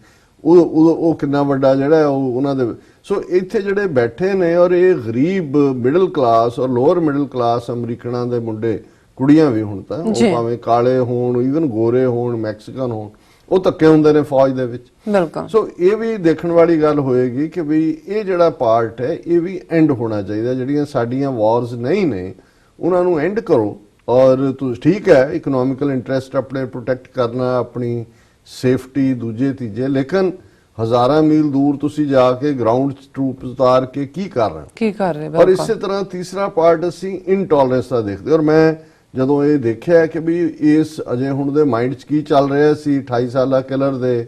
ਉਹ ਕਿੰਨਾ ਵੱਡਾ ਜਿਹੜਾ ਉਹ ਉਹਨਾਂ ਦੇ। ਸੋ ਇੱਥੇ ਜਿਹੜੇ ਬੈਠੇ ਨੇ ਔਰ ਇਹ ਗਰੀਬ ਮਿਡਲ ਕਲਾਸ ਔਰ ਲੋਅਰ ਮਿਡਲ ਕਲਾਸ ਅਮਰੀਕਨਾਂ ਦੇ ਮੁੰਡੇ ਕੁੜੀਆਂ ਵੀ ਹੁਣ ਤਾਂ ਉਹ ਭਾਵੇਂ ਕਾਲੇ ਹੋਣ ਈਵਨ ਗੋਰੇ ਹੋਣ ਮੈਕਸੀਕਨ ਹੋਣ ਉਹ ਧੱਕੇ ਹੁੰਦੇ ਨੇ ਫੌਜ ਦੇ ਵਿੱਚ। ਬਿਲਕੁਲ। ਸੋ ਇਹ ਵੀ ਦੇਖਣ ਵਾਲੀ ਗੱਲ ਹੋਏਗੀ ਕਿ ਵੀ ਇਹ ਜਿਹੜਾ ਪਾਰਟ ਹੈ ਇਹ ਵੀ ਐਂਡ ਹੋਣਾ ਚਾਹੀਦਾ। ਜਿਹੜੀਆਂ ਸਾਡੀਆਂ ਵਾਰਸ ਨਹੀਂ ਨੇ ਉਹਨਾਂ ਨੂੰ ਐਂਡ ਕਰੋ। ਔਰ ਤੁਸੀਂ ਠੀਕ ਹੈ ਇਕਨੋਮਿਕਲ ਇੰਟਰਸਟ ਆਪਣੇ ਪ੍ਰੋਟੈਕਟ ਕਰਨਾ, ਆਪਣੀ ਸੇਫਟੀ ਦੂਜੇ ਤੀਜੇ, ਲੇਕਿਨ ਹਜ਼ਾਰਾਂ ਮੀਲ ਦੂਰ ਤੁਸੀਂ ਜਾ ਕੇ ਗਰਾਊਂਡ ਟਰੂਪਸ ਉਤਾਰ ਕੇ ਕੀ ਕਰ ਰਹੇ। ਔਰ ਇਸੇ ਤਰ੍ਹਾਂ ਤੀਸਰਾ ਪਾਰਟ ਅਸੀਂ ਇਨਟੋਲਰੈਂਸ ਦਾ ਦੇਖਦੇ। ਔਰ ਮੈਂ ਜਦੋਂ ਇਹ ਦੇਖਿਆ ਕਿ ਵੀ ਇਸ ਅਜੇ ਹੁਣ ਦੇ ਮਾਈਂਡ 'ਚ ਕੀ ਚੱਲ ਰਿਹਾ ਸੀ 28 ਸਾਲਾ ਕਿਲਰ ਦੇ,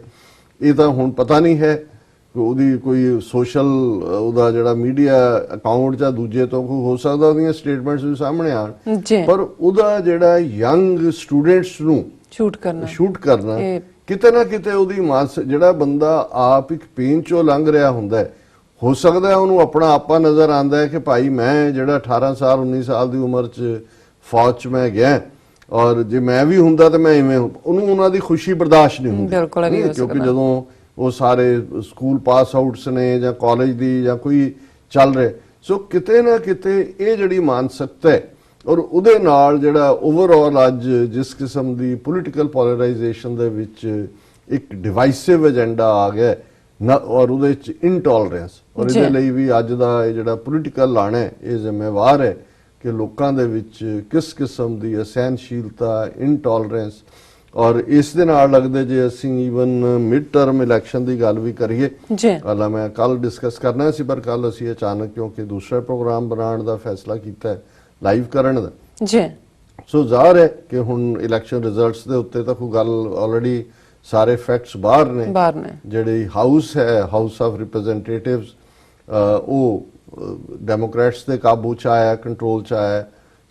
ਇਹ ਤਾਂ ਹੁਣ ਪਤਾ ਨਹੀਂ ਹੈ ਉਹਦੀ ਕੋਈ ਸੋਸ਼ਲ ਉਹਦਾ ਜਿਹੜਾ ਮੀਡੀਆ ਅਕਾਊਂਟ ਜਾਂ ਦੂਜੇ ਤੋਂ ਕੋਈ ਹੋ ਸਕਦਾ ਉਹਦੀਆਂ ਸਟੇਟਮੈਂਟਸ ਵੀ ਸਾਹਮਣੇ ਆਣ, ਪਰ ਉਹਦਾ ਜਿਹੜਾ ਯੰਗ ਸਟੂਡੈਂਟਸ ਨੂੰ ਸ਼ੂਟ ਕਰਨਾ ਕਿਤੇ ਨਾ ਕਿਤੇ ਉਹਦੀ ਮਾਸ ਜਿਹੜਾ ਬੰਦਾ ਆਪ ਇੱਕ ਪੇਨ ਚੋਂ ਲੰਘ ਰਿਹਾ ਹੁੰਦਾ ਹੈ, ਹੋ ਸਕਦਾ ਉਹਨੂੰ ਆਪਣਾ ਆਪਾ ਨਜ਼ਰ ਆਉਂਦਾ ਹੈ ਕਿ ਭਾਈ ਮੈਂ ਜਿਹੜਾ 18 ਸਾਲ 19 ਸਾਲ ਦੀ ਉਮਰ 'ਚ ਫੌਜ 'ਚ ਮੈਂ ਗਿਆ ਔਰ ਜੇ ਮੈਂ ਵੀ ਹੁੰਦਾ ਤਾਂ ਮੈਂ ਇਵੇਂ ਉਹਨੂੰ ਉਹਨਾਂ ਦੀ ਖੁਸ਼ੀ ਬਰਦਾਸ਼ਤ ਨਹੀਂ ਹੁੰਦੀ। ਕਿਉਂਕਿ ਜਦੋਂ ਉਹ ਸਾਰੇ ਸਕੂਲ ਪਾਸ ਆਊਟਸ ਨੇ ਜਾਂ ਕਾਲਜ ਦੀ ਜਾਂ ਕੋਈ ਚੱਲ ਰਿਹਾ, ਸੋ ਕਿਤੇ ਨਾ ਕਿਤੇ ਇਹ ਜਿਹੜੀ ਮਾਨਸਿਕਤਾ ਹੈ ਔਰ ਉਹਦੇ ਨਾਲ ਜਿਹੜਾ ਓਵਰਆਲ ਅੱਜ ਜਿਸ ਕਿਸਮ ਦੀ ਪੋਲੀਟੀਕਲ ਪੋਲਰਾਈਜੇਸ਼ਨ ਦੇ ਵਿੱਚ ਇੱਕ ਡਿਵਾਈਸਿਵ ਏਜੰਡਾ ਆ ਗਿਆ ਨਾ ਔਰ ਉਹਦੇ ਵਿੱਚ ਇਨਟੋਲਰੈਂਸ, ਔਰ ਇਹਦੇ ਲਈ ਵੀ ਅੱਜ ਦਾ ਇਹ ਜਿਹੜਾ ਪੋਲੀਟੀਕਲ ਲਾਣਾ ਹੈ ਇਹ ਜ਼ਿੰਮੇਵਾਰ ਹੈ ਕਿ ਲੋਕਾਂ ਦੇ ਵਿੱਚ ਕਿਸ ਕਿਸਮ ਦੀ ਅਸਹਿਨਸ਼ੀਲਤਾ ਇਨਟੋਲਰੈਂਸ। ਔਰ ਇਸ ਦੇ ਨਾਲ ਲੱਗਦੇ ਜੇ ਅਸੀਂ ਈਵਨ ਮਿਡ ਟਰਮ ਇਲੈਕਸ਼ਨ ਦੀ ਗੱਲ ਵੀ ਕਰੀਏ, ਹਾਲਾਂ ਮੈਂ ਕੱਲ ਡਿਸਕਸ ਕਰਨਾ ਸੀ ਪਰ ਕੱਲ ਅਸੀਂ ਅਚਾਨਕ ਕਿਉਂਕਿ ਦੂਸਰਾ ਪ੍ਰੋਗਰਾਮ ਬਣਾਉਣ ਦਾ ਫੈਸਲਾ ਕੀਤਾ ਹੈ ਲਾਈਵ ਕਰਨ ਦਾ। ਸੋ ਜ਼ਾਹਰ ਹੈ ਕਿ ਹੁਣ ਇਲੈਕਸ਼ਨ ਰਿਜ਼ਲਟਸ ਦੇ ਉੱਤੇ ਤਾਂ ਕੋਈ ਗੱਲ ਆਲਰੇਡੀ ਸਾਰੇ ਫੈਕਟਸ ਬਾਹਰ ਨੇ। ਜਿਹੜੀ ਹਾਊਸ ਹੈ ਹਾਊਸ ਆਫ ਰਿਪਰੈਜ਼ੈਂਟੇਟਿਵਸ ਉਹ ਡੈਮੋਕ੍ਰੈਟਸ ਦੇ ਕਾਬੂ 'ਚ ਆਇਆ, ਕੰਟਰੋਲ 'ਚ ਆਇਆ।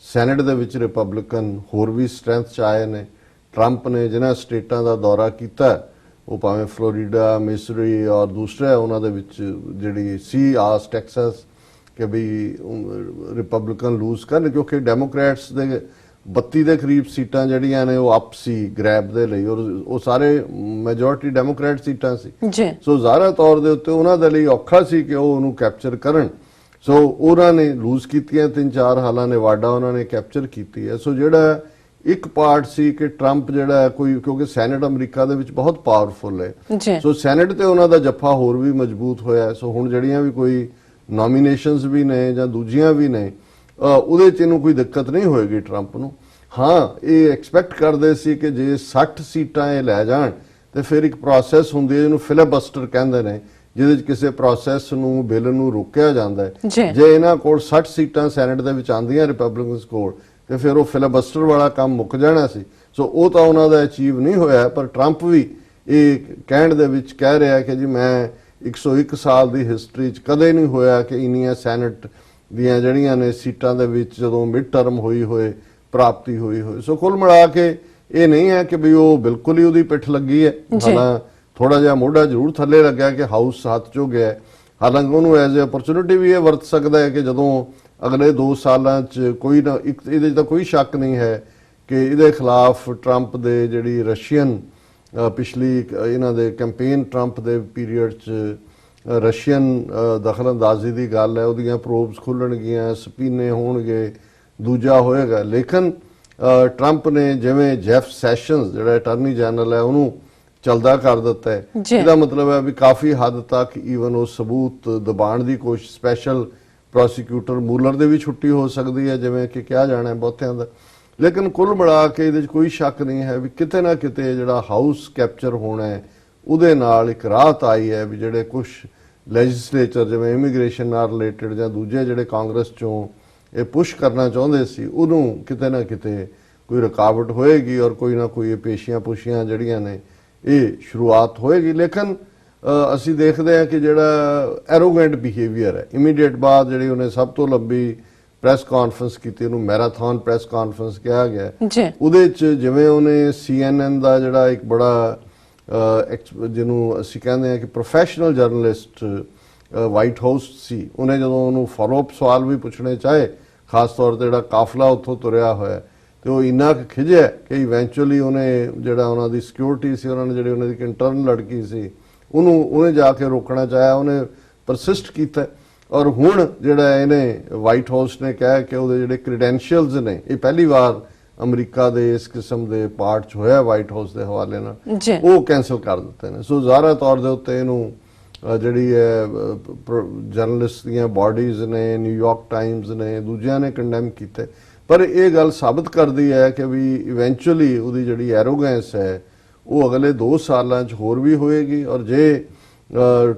ਸੈਨੇਟ ਦੇ ਵਿੱਚ ਰਿਪਬਲਿਕਨ ਹੋਰ ਵੀ ਸਟਰੈਂਥ 'ਚ ਆਏ ਨੇ। ਟਰੰਪ ਨੇ ਜਿਨ੍ਹਾਂ ਸਟੇਟਾਂ ਦਾ ਦੌਰਾ ਕੀਤਾ ਉਹ ਭਾਵੇਂ ਫਲੋਰੀਡਾ, ਮਿਸਰੀ ਔਰ ਦੂਸਰੇ ਉਹਨਾਂ ਦੇ ਵਿੱਚ ਜਿਹੜੀ ਸੀ ਆਸ ਟੈਕਸਸ ਕਿ ਵੀ ਰਿਪਬਲਿਕਨ ਲੂਜ਼ ਕਰਨ, ਕਿਉਂਕਿ ਡੈਮੋਕ੍ਰੈਟਸ ਦੇ 32 ਦੇ ਕਰੀਬ ਸੀਟਾਂ ਜਿਹੜੀਆਂ ਨੇ ਉਹ ਅਪ ਸੀ ਗ੍ਰੈਬ ਦੇ ਲਈ ਔਰ ਉਹ ਸਾਰੇ ਮੈਜੋਰਿਟੀ ਡੈਮੋਕ੍ਰੈਟ ਸੀਟਾਂ ਸੀ। ਸੋ ਜ਼ਾਹਰਾ ਤੌਰ ਦੇ ਉੱਤੇ ਉਹਨਾਂ ਦੇ ਲਈ ਔਖਾ ਸੀ ਕਿ ਉਹ ਉਹਨੂੰ ਕੈਪਚਰ ਕਰਨ। ਸੋ ਉਹਨਾਂ ਨੇ ਲੂਜ਼ ਕੀਤੀਆਂ 3-4 ਹਾਲਾਂ ਨੇਵਾਡਾ ਉਹਨਾਂ ਨੇ ਕੈਪਚਰ ਕੀਤੀ ਹੈ। ਸੋ ਜਿਹੜਾ ਇੱਕ ਪਾਰਟ ਸੀ ਕਿ ਟਰੰਪ ਜਿਹੜਾ ਕੋਈ ਕਿਉਂਕਿ ਸੈਨੇਟ ਅਮਰੀਕਾ ਦੇ ਵਿੱਚ ਬਹੁਤ ਪਾਵਰਫੁਲ ਹੈ, ਸੋ ਸੈਨੇਟ ਤੇ ਉਹਨਾਂ ਦਾ ਜੱਫਾ ਹੋਰ ਵੀ ਮਜ਼ਬੂਤ ਹੋਇਆ। ਸੋ ਹੁਣ ਜਿਹੜੀਆਂ ਵੀ ਕੋਈ ਨੋਮੀਨੇਸ਼ਨਸ ਵੀ ਨੇ ਜਾਂ ਦੂਜੀਆਂ ਵੀ ਨੇ ਉਹਦੇ 'ਚ ਇਹਨੂੰ ਕੋਈ ਦਿੱਕਤ ਨਹੀਂ ਹੋਏਗੀ ਟਰੰਪ ਨੂੰ। ਹਾਂ ਇਹ ਐਕਸਪੈਕਟ ਕਰਦੇ ਸੀ ਕਿ ਜੇ 60 ਸੀਟਾਂ ਇਹ ਲੈ ਜਾਣ ਤੇ ਫਿਰ ਇੱਕ ਪ੍ਰੋਸੈਸ ਹੁੰਦੀ ਹੈ ਜਿਹਨੂੰ ਫਿਲਬਸਟਰ ਕਹਿੰਦੇ ਨੇ, ਜਿਹਦੇ 'ਚ ਕਿਸੇ ਪ੍ਰੋਸੈਸ ਨੂੰ ਬਿੱਲ ਨੂੰ ਰੋਕਿਆ ਜਾਂਦਾ ਹੈ। ਜੇ ਇਹਨਾਂ ਕੋਲ 60 ਸੀਟਾਂ ਸੈਨੇਟ ਦੇ ਵਿੱਚ ਆਉਂਦੀਆਂ ਰਿਪਬਲਿਕਨਸ ਕੋਲ ਤੇ ਫਿਰ ਉਹ ਫਿਲਬਸਟਰ ਵਾਲਾ ਕੰਮ ਮੁੱਕ ਜਾਣਾ ਸੀ। ਸੋ ਉਹ ਤਾਂ ਉਹਨਾਂ ਦਾ ਅਚੀਵ ਨਹੀਂ ਹੋਇਆ, ਪਰ ਟਰੰਪ ਵੀ ਇਹ ਕਹਿਣ ਦੇ ਵਿੱਚ ਕਹਿ ਰਿਹਾ ਕਿ ਜੀ ਮੈਂ 101 ਸਾਲ ਦੀ ਹਿਸਟਰੀ 'ਚ ਕਦੇ ਨਹੀਂ ਹੋਇਆ ਕਿ ਇੰਨੀਆਂ ਸੈਨੇਟ ਦੀਆਂ ਜਿਹੜੀਆਂ ਨੇ ਸੀਟਾਂ ਦੇ ਵਿੱਚ ਜਦੋਂ ਮਿਡ ਟਰਮ ਹੋਏ ਪ੍ਰਾਪਤੀ ਹੋਈ। ਸੋ ਕੁੱਲ ਮਿਲਾ ਕੇ ਇਹ ਨਹੀਂ ਹੈ ਕਿ ਵੀ ਉਹ ਬਿਲਕੁਲ ਹੀ ਉਹਦੀ ਪਿੱਠ ਲੱਗੀ ਹੈ। ਹਾਲਾਂ ਥੋੜਾ ਜਿਹਾ ਮੋਢਾ ਜ਼ਰੂਰ ਥੱਲੇ ਲੱਗਿਆ ਕਿ ਹਾਊਸ ਹੱਥ 'ਚੋਂ ਗਿਆ, ਹਾਲਾਂਕਿ ਉਹਨੂੰ ਐਜ਼ ਅ ਅਪਰਚੂਨਿਟੀ ਵੀ ਇਹ ਵਰਤ ਸਕਦਾ ਹੈ ਕਿ ਜਦੋਂ ਅਗਲੇ 2 ਸਾਲਾਂ 'ਚ ਕੋਈ ਨਾ ਇਹਦੇ 'ਚ ਤਾਂ ਕੋਈ ਸ਼ੱਕ ਨਹੀਂ ਹੈ ਕਿ ਇਹਦੇ ਖਿਲਾਫ ਟਰੰਪ ਦੇ ਜਿਹੜੀ ਰਸ਼ੀਅਨ ਪਿਛਲੀ ਇਹਨਾਂ ਦੇ ਕੈਂਪੇਨ ਟਰੰਪ ਦੇ ਪੀਰੀਅਡ 'ਚ ਰਸ਼ੀਅਨ ਦਖਲਅੰਦਾਜ਼ੀ ਦੀ ਗੱਲ ਹੈ, ਉਹਦੀਆਂ ਪ੍ਰੋਬਸ ਖੁੱਲਣਗੀਆਂ, ਸਪੀਨੇ ਹੋਣਗੇ, ਦੂਜਾ ਹੋਏਗਾ। ਲੇਕਿਨ ਟਰੰਪ ਨੇ ਜਿਵੇਂ ਜੈਫ ਸੈਸ਼ਨਸ ਜਿਹੜਾ ਅਟਾਰਨੀ ਜਨਰਲ ਹੈ ਉਹਨੂੰ ਚਲਦਾ ਕਰ ਦਿੱਤਾ ਹੈ, ਇਹਦਾ ਮਤਲਬ ਹੈ ਵੀ ਕਾਫੀ ਹੱਦ ਤੱਕ ਈਵਨ ਉਹ ਸਬੂਤ ਦਬਾਉਣ ਦੀ ਕੋਸ਼ਿਸ਼, ਸਪੈਸ਼ਲ ਪ੍ਰੋਸੀਕਿਊਟਰ ਮੂਲਰ ਦੇ ਵੀ ਛੁੱਟੀ ਹੋ ਸਕਦੀ ਹੈ ਜਿਵੇਂ ਕਿ ਕਿਹਾ ਜਾਣਾ ਹੈ ਬਹੁਤਿਆਂ ਦਾ। ਲੇਕਿਨ ਕੁੱਲ ਮਿਲਾ ਕੇ ਇਹਦੇ 'ਚ ਕੋਈ ਸ਼ੱਕ ਨਹੀਂ ਹੈ ਵੀ ਕਿਤੇ ਨਾ ਕਿਤੇ ਜਿਹੜਾ ਹਾਊਸ ਕੈਪਚਰ ਹੋਣਾ ਹੈ ਉਹਦੇ ਨਾਲ ਇੱਕ ਰਾਹਤ ਆਈ ਹੈ ਵੀ ਜਿਹੜੇ ਕੁਝ ਲੈਜਿਸਲੇਚਰ ਜਿਵੇਂ ਇਮੀਗ੍ਰੇਸ਼ਨ ਨਾਲ ਰਿਲੇਟਡ ਜਾਂ ਦੂਜੇ ਜਿਹੜੇ ਕਾਂਗਰਸ 'ਚੋਂ ਇਹ ਪੁਸ਼ ਕਰਨਾ ਚਾਹੁੰਦੇ ਸੀ ਉਹਨੂੰ ਕਿਤੇ ਨਾ ਕਿਤੇ ਕੋਈ ਰੁਕਾਵਟ ਹੋਏਗੀ ਔਰ ਕੋਈ ਨਾ ਕੋਈ ਪੇਸ਼ੀਆਂ ਪੁਸ਼ੀਆਂ ਜਿਹੜੀਆਂ ਨੇ ਇਹ ਸ਼ੁਰੂਆਤ ਹੋਏਗੀ। ਲੇਕਿਨ ਅਸੀਂ ਦੇਖਦੇ ਹਾਂ ਕਿ ਜਿਹੜਾ ਐਰੋਗੈਂਟ ਬਿਹੇਵੀਅਰ ਹੈ ਇਮੀਡੀਏਟ ਬਾਅਦ ਜਿਹੜੀ ਉਹਨੇ ਸਭ ਤੋਂ ਲੰਬੀ ਪ੍ਰੈਸ ਕਾਨਫਰੰਸ ਕੀਤੀ, ਉਹਨੂੰ ਮੈਰਾਥਨ ਪ੍ਰੈਸ ਕਾਨਫਰੰਸ ਕਿਹਾ ਗਿਆ, ਉਹਦੇ 'ਚ ਜਿਵੇਂ ਉਹਨੇ CNN ਦਾ ਜਿਹੜਾ ਇੱਕ ਬੜਾ ਜਿਹਨੂੰ ਅਸੀਂ ਕਹਿੰਦੇ ਆ ਕਿ ਪ੍ਰੋਫੈਸ਼ਨਲ ਜਰਨਲਿਸਟ ਵਾਈਟ ਹਾਊਸ ਸੀ, ਉਹਨੇ ਜਦੋਂ ਉਹਨੂੰ ਫਾਲੋ-ਅਪ ਸਵਾਲ ਵੀ ਪੁੱਛਣੇ ਚਾਹੇ, ਖਾਸ ਤੌਰ ਤੇ ਜਿਹੜਾ ਕਾਫਲਾ ਉੱਥੋਂ ਤੁਰਿਆ ਹੋਇਆ, ਤੇ ਉਹ ਇੰਨਾ ਕੁ ਖਿਝਿਆ ਕਿ ਇਵੈਂਚੁਅਲੀ ਉਹਨੇ ਜਿਹੜਾ ਉਹਨਾਂ ਦੀ ਸਿਕਿਉਰਿਟੀ ਸੀ, ਉਹਨਾਂ ਨੇ ਜਿਹੜੀ ਉਹਨਾਂ ਦੀ ਇੰਟਰਨ ਲੜਕੀ ਸੀ, ਉਹਨੇ ਜਾ ਕੇ ਰੋਕਣਾ ਚਾਹਿਆ, ਉਹਨੇ ਪਰਸਿਸਟ ਕੀਤਾ। ਔਰ ਹੁਣ ਜਿਹੜਾ ਇਹਨੇ ਵਾਈਟ ਹਾਊਸ ਨੇ ਕਿਹਾ ਕਿ ਉਹਦੇ ਜਿਹੜੇ ਕ੍ਰੈਡੈਂਸ਼ੀਅਲਸ ਨੇ, ਇਹ ਪਹਿਲੀ ਵਾਰ ਅਮਰੀਕਾ ਦੇ ਇਸ ਕਿਸਮ ਦੇ ਪਾਰਟ 'ਚ ਹੋਇਆ ਵਾਈਟ ਹਾਊਸ ਦੇ ਹਵਾਲੇ ਨਾਲ, ਉਹ ਕੈਂਸਲ ਕਰ ਦਿੱਤੇ ਨੇ। ਸੋ ਜ਼ਾਹਰਾ ਤੌਰ ਦੇ ਉੱਤੇ ਇਹਨੂੰ ਜਿਹੜੀ ਹੈ ਜਰਨਲਿਸਟ ਦੀਆਂ ਬਾਡੀਜ਼ ਨੇ, ਨਿਊਯਾਰਕ ਟਾਈਮਜ਼ ਨੇ, ਦੂਜਿਆਂ ਨੇ ਕੰਡੈਮ ਕੀਤੇ। ਪਰ ਇਹ ਗੱਲ ਸਾਬਤ ਕਰਦੀ ਹੈ ਕਿ ਵੀ ਇਵੈਂਚੁਅਲੀ ਉਹਦੀ ਜਿਹੜੀ ਐਰੋਗੈਂਸ ਹੈ ਉਹ ਅਗਲੇ 2 ਸਾਲਾਂ 'ਚ ਹੋਰ ਵੀ ਹੋਏਗੀ। ਔਰ ਜੇ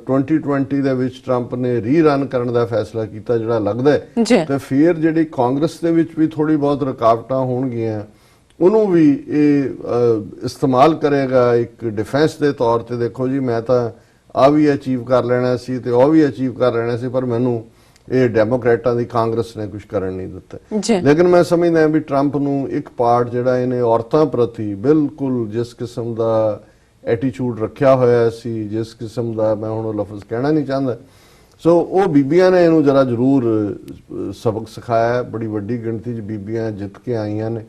2020 ਦੇ ਵਿੱਚ ਟਰੰਪ ਨੇ ਰੀਰਨ ਕਰਨ ਦਾ ਫੈਸਲਾ ਕੀਤਾ, ਜਿਹੜਾ ਲੱਗਦਾ ਹੈ, ਤੇ ਫਿਰ ਜਿਹੜੀ ਕਾਂਗਰਸ ਦੇ ਵਿੱਚ ਵੀ ਥੋੜੀ ਬਹੁਤ ਰੁਕਾਵਟਾਂ ਹੋਣਗੀਆਂ, ਉਹਨੂੰ ਵੀ ਇਹ ਇਸਤੇਮਾਲ ਕਰੇਗਾ ਇੱਕ ਡਿਫੈਂਸ ਦੇ ਤੌਰ ਤੇ। ਦੇਖੋ ਜੀ, ਮੈਂ ਤਾਂ ਆ ਵੀ ਅਚੀਵ ਕਰ ਲੈਣਾ ਸੀ ਤੇ ਉਹ ਵੀ ਅਚੀਵ ਕਰ ਲੈਣਾ ਸੀ, ਪਰ ਮੈਨੂੰ ਇਹ ਡੈਮੋਕ੍ਰੇਟਾਂ ਦੀ ਕਾਂਗਰਸ ਨੇ ਕੁਝ ਕਰਨ ਨਹੀਂ ਦਿੱਤਾ। ਲੇਕਿਨ ਮੈਂ ਸਮਝਦਾ ਵੀ ਟਰੰਪ ਨੂੰ ਇੱਕ ਪਾਰਟ ਜਿਹੜਾ ਇਹਨੇ ਔਰਤਾਂ ਪ੍ਰਤੀ ਬਿਲਕੁਲ ਜਿਸ ਕਿਸਮ ਦਾ ਐਟੀਟਿਊਡ ਰੱਖਿਆ ਹੋਇਆ ਸੀ, ਜਿਸ ਕਿਸਮ ਦਾ, ਮੈਂ ਹੁਣ ਉਹ ਲਫ਼ਜ਼ ਕਹਿਣਾ ਨਹੀਂ ਚਾਹੁੰਦਾ, ਸੋ ਉਹ ਬੀਬੀਆਂ ਨੇ ਇਹਨੂੰ ਜਰਾ ਜ਼ਰੂਰ ਸਬਕ ਸਿਖਾਇਆ। ਬੜੀ ਵੱਡੀ ਗਿਣਤੀ 'ਚ ਬੀਬੀਆਂ ਜਿੱਤ ਕੇ ਆਈਆਂ ਨੇ,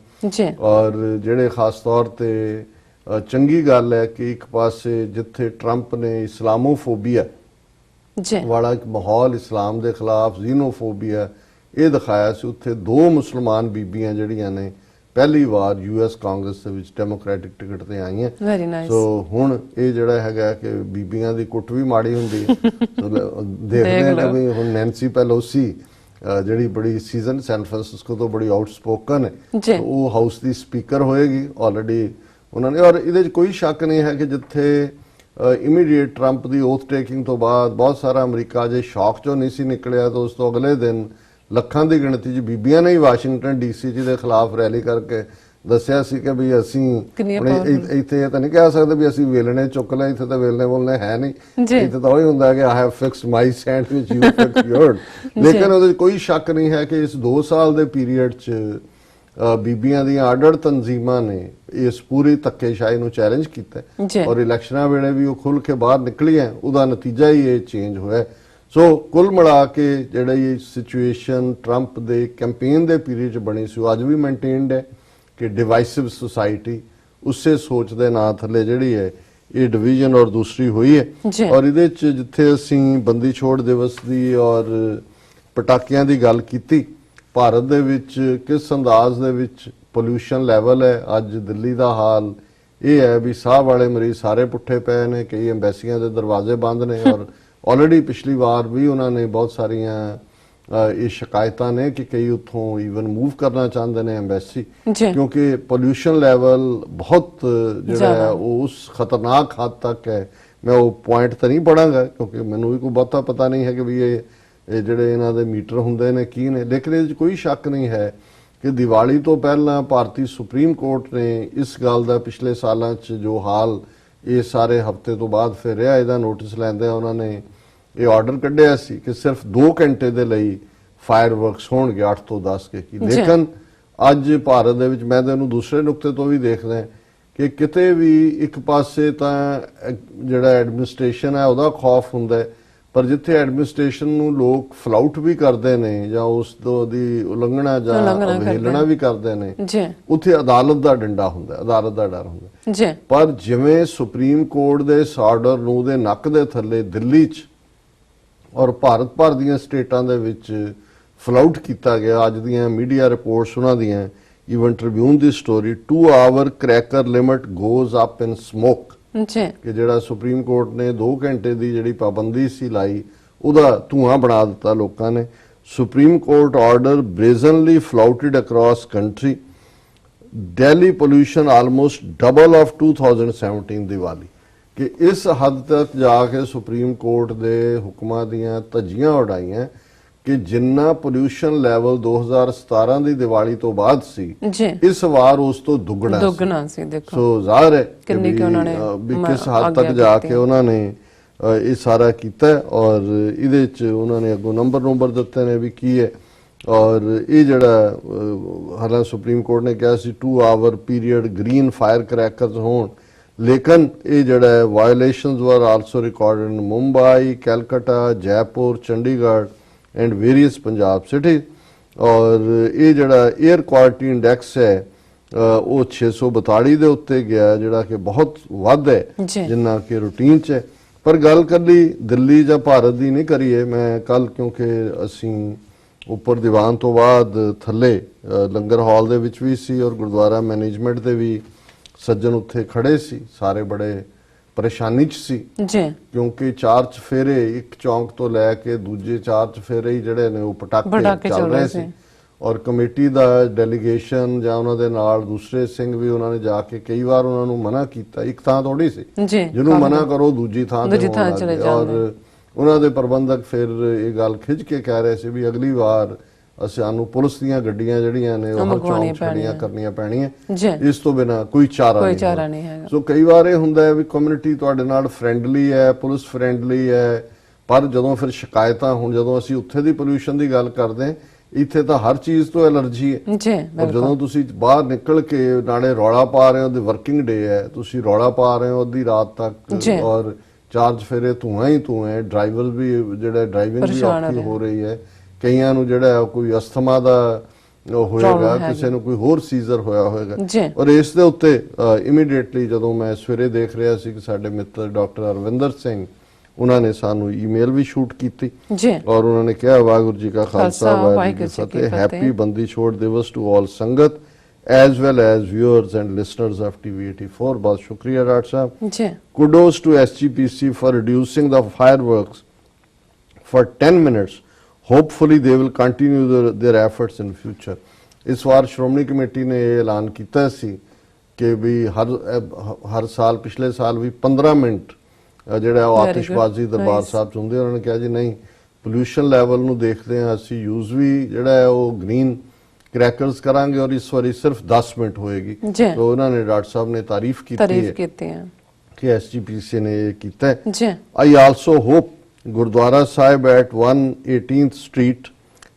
ਔਰ ਜਿਹੜੇ ਖਾਸ ਤੌਰ ਤੇ ਚੰਗੀ ਗੱਲ ਹੈ ਕਿ ਇੱਕ ਪਾਸੇ ਜਿੱਥੇ ਟਰੰਪ ਨੇ ਇਸਲਾਮੋਫੋਬੀਆ ਵਾਲਾ ਇੱਕ ਮਾਹੌਲ, ਇਸਲਾਮ ਦੇ ਖਿਲਾਫ ਜ਼ੀਨੋਫੋਬੀਆ ਇਹ ਦਿਖਾਇਆ ਸੀ, ਉੱਥੇ 2 ਮੁਸਲਮਾਨ ਬੀਬੀਆਂ ਜਿਹੜੀਆਂ ਨੇ ਪਹਿਲੀ ਵਾਰ US ਕਾਂਗਰਸ ਦੇ ਵਿੱਚ ਡੈਮੋਕ੍ਰੈਟਿਕ ਟਿਕਟ ਤੇ ਆਈਆਂ। ਸੋ ਹੁਣ ਇਹ ਜਿਹੜਾ ਹੈਗਾ ਕਿ ਬੀਬੀਆਂ ਦੀ ਕੁੱਟ ਵੀ ਮਾੜੀ ਹੁੰਦੀ ਹੈ। ਦੇਖਦੇ ਹਾਂ ਵੀ ਹੁਣ ਨੈਂਸੀ ਪੈਲੋਸੀ ਜਿਹੜੀ ਬੜੀ ਸੀਜ਼ਨ ਸੈਨ ਫਰਾਂਸਿਸਕੋ ਤੋਂ ਬੜੀ ਆਊਟਸਪੋਕਨ ਹੈ, ਉਹ ਹਾਊਸ ਦੀ ਸਪੀਕਰ ਹੋਏਗੀ ਆਲਰੇਡੀ ਉਹਨਾਂ ਨੇ। ਔਰ ਇਹਦੇ 'ਚ ਕੋਈ ਸ਼ੱਕ ਨਹੀਂ ਹੈ ਕਿ ਜਿੱਥੇ ਇਮੀਡੀਏਟ ਟਰੰਪ ਦੀ ਓਥ ਟੇਕਿੰਗ ਤੋਂ ਬਾਅਦ ਬਹੁਤ ਸਾਰਾ ਅਮਰੀਕਾ ਜੇ ਸ਼ੌਕ 'ਚੋਂ ਨਹੀਂ ਸੀ ਨਿਕਲਿਆ, ਤਾਂ ਉਸ ਤੋਂ ਅਗਲੇ ਦਿਨ ਲੱਖਾਂ ਦੀ ਗਿਣਤੀ 'ਚ ਬੀਬੀਆਂ ਨੇ ਹੀ ਵਾਸ਼ਿੰਗਟਨ DC ਦੇ ਖਿਲਾਫ ਰੈਲੀ ਕਰਕੇ ਦੱਸਿਆ ਸੀ ਕਿ ਵੀ ਅਸੀਂ ਇੱਥੇ ਤਾਂ ਨਹੀਂ ਕਹਿ ਸਕਦੇ ਵੀ ਅਸੀਂ ਵੇਲਣੇ ਚੁੱਕ ਲਏ, ਇੱਥੇ ਤਾਂ ਵੇਲਣੇ ਬੋਲਣੇ ਹੈ ਨਹੀਂ, ਇੱਥੇ ਤਾਂ ਉਹੀ ਹੁੰਦਾ ਕਿ I have fixed my sand ਵਿਚ ਯੂ ਫਿਕਸ ਯੋਰਡ। ਲੇਕਿਨ ਉਹਦੇ 'ਚ ਕੋਈ ਸ਼ੱਕ ਨਹੀਂ ਹੈ ਕਿ ਇਸ 2 ਸਾਲ ਦੇ ਪੀਰੀਅਡ 'ਚ ਬੀਬੀਆਂ ਦੀਆਂ ਆਡਰ ਤਨਜ਼ੀਮਾਂ ਨੇ ਇਸ ਪੂਰੀ ਧੱਕੇਸ਼ਾਹੀ ਨੂੰ ਚੈਲੰਜ ਕੀਤਾ, ਔਰ ਇਲੈਕਸ਼ਨਾਂ ਵੇਲੇ ਵੀ ਉਹ ਖੁੱਲ ਕੇ ਬਾਹਰ ਨਿਕਲੀਆਂ, ਉਹਦਾ ਨਤੀਜਾ ਹੀ ਇਹ ਚੇਂਜ ਹੋਇਆ। ਸੋ ਕੁੱਲ ਮਿਲਾ ਕੇ ਜਿਹੜੀ ਸਿਚੁਏਸ਼ਨ ਟਰੰਪ ਦੇ ਕੈਂਪੇਨ ਦੇ ਪੀਰੀਅਡ 'ਚ ਬਣੀ ਸੀ, ਉਹ ਅੱਜ ਵੀ ਮੇਨਟੇਨਡ ਹੈ ਕਿ ਡਿਵਾਈਸਿਵ ਸੁਸਾਇਟੀ, ਉਸੇ ਸੋਚ ਦੇ ਨਾਂ ਥੱਲੇ ਜਿਹੜੀ ਹੈ ਇਹ ਡਿਵੀਜ਼ਨ ਔਰ ਦੂਸਰੀ ਹੋਈ ਹੈ। ਔਰ ਇਹਦੇ 'ਚ ਜਿੱਥੇ ਅਸੀਂ ਬੰਦੀ ਛੋੜ ਦਿਵਸ ਦੀ ਔਰ ਪਟਾਕਿਆਂ ਦੀ ਗੱਲ ਕੀਤੀ, ਭਾਰਤ ਦੇ ਵਿੱਚ ਕਿਸ ਅੰਦਾਜ਼ ਦੇ ਵਿੱਚ ਪੋਲਿਊਸ਼ਨ ਲੈਵਲ ਹੈ, ਅੱਜ ਦਿੱਲੀ ਦਾ ਹਾਲ ਇਹ ਹੈ ਵੀ ਸਾਹ ਵਾਲੇ ਮਰੀਜ਼ ਸਾਰੇ ਪੁੱਠੇ ਪਏ ਨੇ, ਕਈ ਐਮਬੈਸੀਆਂ ਦੇ ਦਰਵਾਜ਼ੇ ਬੰਦ ਨੇ, ਔਰ ਆਲਰੇਡੀ ਪਿਛਲੀ ਵਾਰ ਵੀ ਉਹਨਾਂ ਨੇ ਬਹੁਤ ਸਾਰੀਆਂ ਇਹ ਸ਼ਿਕਾਇਤਾਂ ਨੇ ਕਿ ਕਈ ਉੱਥੋਂ ਈਵਨ ਮੂਵ ਕਰਨਾ ਚਾਹੁੰਦੇ ਨੇ ਐਮਬੈਸੀ, ਕਿਉਂਕਿ ਪੋਲਿਊਸ਼ਨ ਲੈਵਲ ਬਹੁਤ ਜਿਹੜਾ ਹੈ ਉਹ ਉਸ ਖਤਰਨਾਕ ਹੱਦ ਤੱਕ ਹੈ। ਮੈਂ ਉਹ ਪੁਆਇੰਟ ਤਾਂ ਨਹੀਂ ਪੜਾਂਗਾ ਕਿਉਂਕਿ ਮੈਨੂੰ ਵੀ ਕੋਈ ਬਹੁਤਾ ਪਤਾ ਨਹੀਂ ਹੈ ਕਿ ਵੀ ਇਹ ਜਿਹੜੇ ਇਹਨਾਂ ਦੇ ਮੀਟਰ ਹੁੰਦੇ ਨੇ ਕੀ ਨੇ, ਲੇਕਿਨ ਇਹਦੇ 'ਚ ਕੋਈ ਸ਼ੱਕ ਨਹੀਂ ਹੈ ਕਿ ਦੀਵਾਲੀ ਤੋਂ ਪਹਿਲਾਂ ਭਾਰਤੀ ਸੁਪਰੀਮ ਕੋਰਟ ਨੇ ਇਸ ਗੱਲ ਦਾ ਪਿਛਲੇ ਸਾਲਾਂ 'ਚ ਜੋ ਹਾਲ ਇਹ ਸਾਰੇ ਹਫ਼ਤੇ ਤੋਂ ਬਾਅਦ ਫਿਰ ਰਿਹਾ, ਇਹਦਾ ਨੋਟਿਸ ਲੈਂਦੇ ਉਹਨਾਂ ਨੇ ਇਹ ਆਰਡਰ ਕੱਢਿਆ ਸੀ ਕਿ ਸਿਰਫ 2 ਘੰਟੇ ਦੇ ਲਈ ਫਾਇਰ ਵਰਕਸ ਹੋਣਗੇ 8 ਤੋਂ 10 ਕੇ। ਲੇਕਿਨ ਅੱਜ ਭਾਰਤ ਦੇ ਵਿੱਚ ਮੈਂ ਤਾਂ ਇਹਨੂੰ ਦੂਸਰੇ ਨੁਕਤੇ ਤੋਂ ਵੀ ਦੇਖਦਾ ਕਿ ਕਿਤੇ ਵੀ ਇੱਕ ਪਾਸੇ ਤਾਂ ਜਿਹੜਾ ਐਡਮਿਨਿਸਟ੍ਰੇਸ਼ਨ ਹੈ ਉਹਦਾ ਖੌਫ ਹੁੰਦਾ, ਪਰ ਜਿੱਥੇ ਐਡਮਿਨਿਸਟ੍ਰੇਸ਼ਨ ਨੂੰ ਲੋਕ ਫਲਾਊਟ ਵੀ ਕਰਦੇ ਨੇ ਜਾਂ ਉਸ ਦੀ ਉਲੰਘਣਾ ਜਾਂ ਅਵਹੇਲਣਾ ਵੀ ਕਰਦੇ ਨੇ, ਉੱਥੇ ਅਦਾਲਤ ਦਾ ਡੰਡਾ ਹੁੰਦਾ, ਅਦਾਲਤ ਦਾ ਡਰ ਹੁੰਦਾ। ਪਰ ਜਿਵੇਂ ਸੁਪਰੀਮ ਕੋਰਟ ਦੇ ਇਸ ਆਰਡਰ ਨੂੰ ਉਹਦੇ ਨੱਕ ਦੇ ਥੱਲੇ ਦਿੱਲੀ 'ਚ ਔਰ ਭਾਰਤ ਭਰ ਦੀਆਂ ਸਟੇਟਾਂ ਦੇ ਵਿੱਚ ਫਲਾਊਟ ਕੀਤਾ ਗਿਆ, ਅੱਜ ਦੀਆਂ ਮੀਡੀਆ ਰਿਪੋਰਟਸ ਉਹਨਾਂ ਦੀਆਂ, ਈਵਨ ਟ੍ਰਿਬਿਊਨ ਦੀ story, 2 hour cracker limit goes up in smoke, ਕਿ ਜਿਹੜਾ ਸੁਪਰੀਮ ਕੋਰਟ ਨੇ 2 ਘੰਟੇ ਦੀ ਜਿਹੜੀ ਪਾਬੰਦੀ ਸੀ ਲਾਈ, ਉਹਦਾ ਧੂਆਂ ਬਣਾ ਦਿੱਤਾ ਲੋਕਾਂ ਨੇ। Supreme Court order brazenly flouted across country, Delhi pollution almost double of 2017 Diwali, ਕਿ ਇਸ ਹੱਦ ਤੱਕ ਜਾ ਕੇ ਸੁਪਰੀਮ ਕੋਰਟ ਦੇ ਹੁਕਮਾਂ ਦੀਆਂ ਧੱਜੀਆਂ ਉਡਾਈਆਂ ਕਿ ਜਿੰਨਾ ਪੋਲਿਊਸ਼ਨ ਲੈਵਲ 2017 ਦੀ ਦੀਵਾਲੀ ਤੋਂ ਬਾਅਦ ਸੀ, ਇਸ ਵਾਰ ਉਸ ਤੋਂ ਦੁੱਗਣਾ ਸੀ। ਦੇਖੋ ਸੋ ਜ਼ਾਹਿਰ ਹੈ ਕਿ ਉਹਨਾਂ ਨੇ ਕਿਸ ਹੱਦ ਤੱਕ ਜਾ ਕੇ ਉਹਨਾਂ ਨੇ ਇਹ ਸਾਰਾ ਕੀਤਾ, ਔਰ ਇਹਦੇ 'ਚ ਉਹਨਾਂ ਨੇ ਅੱਗੋਂ ਨੰਬਰ ਦਿੱਤੇ ਨੇ ਵੀ ਕੀ ਹੈ। ਔਰ ਇਹ ਜਿਹੜਾ ਹਾਲਾਂ ਸੁਪਰੀਮ ਕੋਰਟ ਨੇ ਕਿਹਾ ਸੀ 2 hour period green fire crackers ਹੋਣ, ਲੇਕਿਨ ਇਹ ਜਿਹੜਾ ਹੈ violations were also recorded in Mumbai, Calcutta, Jaipur, Chandigarh and various Punjab cities. ਔਰ ਇਹ ਜਿਹੜਾ 에ਅਰ ਕੁਆਲਿਟੀ ਇੰਡੈਕਸ ਹੈ ਉਹ 642 ਦੇ ਉੱਤੇ ਗਿਆ, ਜਿਹੜਾ ਕਿ ਬਹੁਤ ਵੱਧ ਹੈ ਜਿੰਨਾ ਕਿ ਰੂਟੀਨ 'ਚ ਹੈ। ਪਰ ਗੱਲ ਕੱਲੀ ਦਿੱਲੀ ਜਾਂ ਭਾਰਤ ਦੀ ਨਹੀਂ ਕਰੀਏ। ਮੈਂ ਕੱਲ ਕਿਉਂਕਿ ਅਸੀਂ ਉੱਪਰ ਦੀਵਾਨ ਤੋਂ ਬਾਅਦ ਥੱਲੇ ਲੰਗਰ ਹਾਲ ਦੇ ਵਿੱਚ ਵੀ ਸੀ ਔਰ ਗੁਰਦੁਆਰਾ ਮੈਨੇਜਮੈਂਟ ਦੇ ਵੀ ਸੱਜਣ ਉੱਥੇ ਖੜੇ ਸੀ, ਸਾਰੇ ਬੜੇ ਪਰੇਸ਼ਾਨੀ 'ਚ ਸੀ ਜੀ, ਕਿਉਂਕਿ 4 ਚਫੇਰੇ ਇੱਕ ਚੌਂਕ ਤੋਂ ਲੈ ਕੇ ਦੂਜੇ 4 ਚਫੇਰੇ ਹੀ ਜਿਹੜੇ ਨੇ ਉਹ ਪਟਾਕੇ ਚੱਲ ਰਹੇ ਸੀ। ਔਰ ਕਮੇਟੀ ਦਾ ਡੈਲੀਗੇਸ਼ਨ ਜਾਂ ਉਹਨਾਂ ਦੇ ਨਾਲ ਦੂਸਰੇ ਸਿੰਘ ਵੀ ਉਹਨਾਂ ਨੇ ਜਾ ਕੇ ਕਈ ਵਾਰ ਉਹਨਾਂ ਨੂੰ ਮਨਾ ਕੀਤਾ। ਇੱਕ ਥਾਂ ਥੋੜੀ ਸੀ ਜਿਹਨੂੰ ਮਨਾ ਕਰੋ ਦੂਜੀ ਥਾਂ ਤੇ ਚਲੇ ਜਾਂਦੇ। ਔਰ ਉਹਨਾਂ ਦੇ ਪ੍ਰਬੰਧਕ ਫਿਰ ਇਹ ਗੱਲ ਖਿੱਚ ਕੇ ਕਹਿ ਰਹੇ ਸੀ ਵੀ ਅਗਲੀ ਵਾਰ ਸਾਨੂੰ ਪੁਲਿਸ ਦੀਆਂ ਗੱਡੀਆਂ ਜਿਹੜੀਆਂ ਨੇ ਉਹ ਚੌਂਕ ਛੜੀਆਂ ਕਰਨੀਆਂ ਪੈਣੀਆਂ, ਇਸ ਤੋਂ ਬਿਨਾ ਕੋਈ ਚਾਰਾ ਨਹੀਂ ਹੈ। ਸੋ ਕਈ ਵਾਰ ਇਹ ਹੁੰਦਾ ਹੈ ਵੀ ਕਮਿਊਨਿਟੀ ਤੁਹਾਡੇ ਨਾਲ ਫਰੈਂਡਲੀ ਹੈ, ਪੁਲਿਸ ਫਰੈਂਡਲੀ ਹੈ, ਪਰ ਜਦੋਂ ਫਿਰ ਸ਼ਿਕਾਇਤਾਂ, ਹੁਣ ਜਦੋਂ ਅਸੀਂ ਉੱਥੇ ਦੀ ਪੋਲਿਊਸ਼ਨ ਦੀ ਗੱਲ ਕਰਦੇ ਹਾਂ, ਇੱਥੇ ਤਾਂ ਹਰ ਚੀਜ਼ ਤੋਂ ਐਲਰਜੀ ਹੈ। ਔਰ ਜਦੋਂ ਤੁਸੀਂ ਬਾਹਰ ਨਿਕਲ ਕੇ ਨਾਲੇ ਰੌਲਾ ਪਾ ਰਹੇ ਹੋ, ਦੀ ਵਰਕਿੰਗ ਡੇ ਹੈ, ਤੁਸੀਂ ਰੌਲਾ ਪਾ ਰਹੇ ਹੋ ਅੱਧੀ ਰਾਤ ਤੱਕ ਔਰ 4 ਚਫੇਰੇ ਧੂਆਂ ਹੀ ਧੂਆਂ ਹੈ, ਡਰਾਈਵਰ ਵੀ ਜਿਹੜਾ ਡਰਾਈਵਿੰਗ ਵੀ ਔਖੀ ਹੋ ਰਹੀ ਹੈ, ਕਈਆਂ ਨੂੰ ਜਿਹੜਾ ਕੋਈ ਅਸਥਮਾ ਦਾ ਹੋਏਗਾ, ਕਿਸੇ ਨੂੰ ਕੋਈ ਹੋਰ ਸੀਜ਼ਰ ਹੋਇਆ ਹੋਏਗਾ। ਔਰ ਇਸ ਦੇ ਉੱਤੇ ਇਮੀਡੀਏਟਲੀ ਜਦੋਂ ਮੈਂ ਸਵੇਰੇ ਦੇਖ ਰਿਹਾ ਸੀ ਕਿ ਸਾਡੇ ਮਿੱਤਰ ਡਾਕਟਰ ਅਰਵਿੰਦਰ ਸਿੰਘ ਉਹਨਾਂ ਨੇ ਸਾਨੂੰ ਈਮੇਲ ਵੀ ਸ਼ੂਟ ਕੀਤੀ ਔਰ ਉਹਨਾਂ ਨੇ ਕਿਹਾ ਵਾਹਿਗੁਰੂ ਜੀ ਕਾ ਖਾਲਸਾ ਵਾਹਿਗੁਰੂ ਜੀ ਕੀ ਫਤਿਹ, ਹੈਪੀ ਬੰਦੀ ਛੋੜ ਦਿਵਸ ਟੂ ਆਲ ਸੰਗਤ as well as viewers and listeners of TV84. बहुत शुक्रिया डॉक्टर साहब। Kudos to SGPC for reducing the fireworks for 10 minutes. Hopefully they will continue their efforts in future. इस बार श्रोमणी कमेटी ने ऐलान किया सी कि भी हर साल पिछले साल भी 15 मिनट ਜਿਹੜਾ ਉਹ ਆਤਿਸ਼ਬਾਜ਼ੀ ਦਰਬਾਰ ਸਾਹਿਬ ਚ ਹੁੰਦੇ। ਉਹਨਾਂ ਨੇ ਕਿਹਾ ਜੀ ਨਹੀਂ, ਪੋਲਿਊਸ਼ਨ ਲੈਵਲ ਨੂੰ ਦੇਖਦੇ ਹਾਂ ਅਸੀਂ ਯੂਜ਼ ਵੀ ਜਿਹੜਾ ਹੈ ਉਹ ਗ੍ਰੀਨ क्रैकर्स करांगे और इस बारी सिर्फ 10 मिनट होएगी। तो उन्होंने डॉक्टर साहब ने तारीफ की है कि एसजीपीसी ने ये किया है। I also hope Gurdwara Sahib at 118th street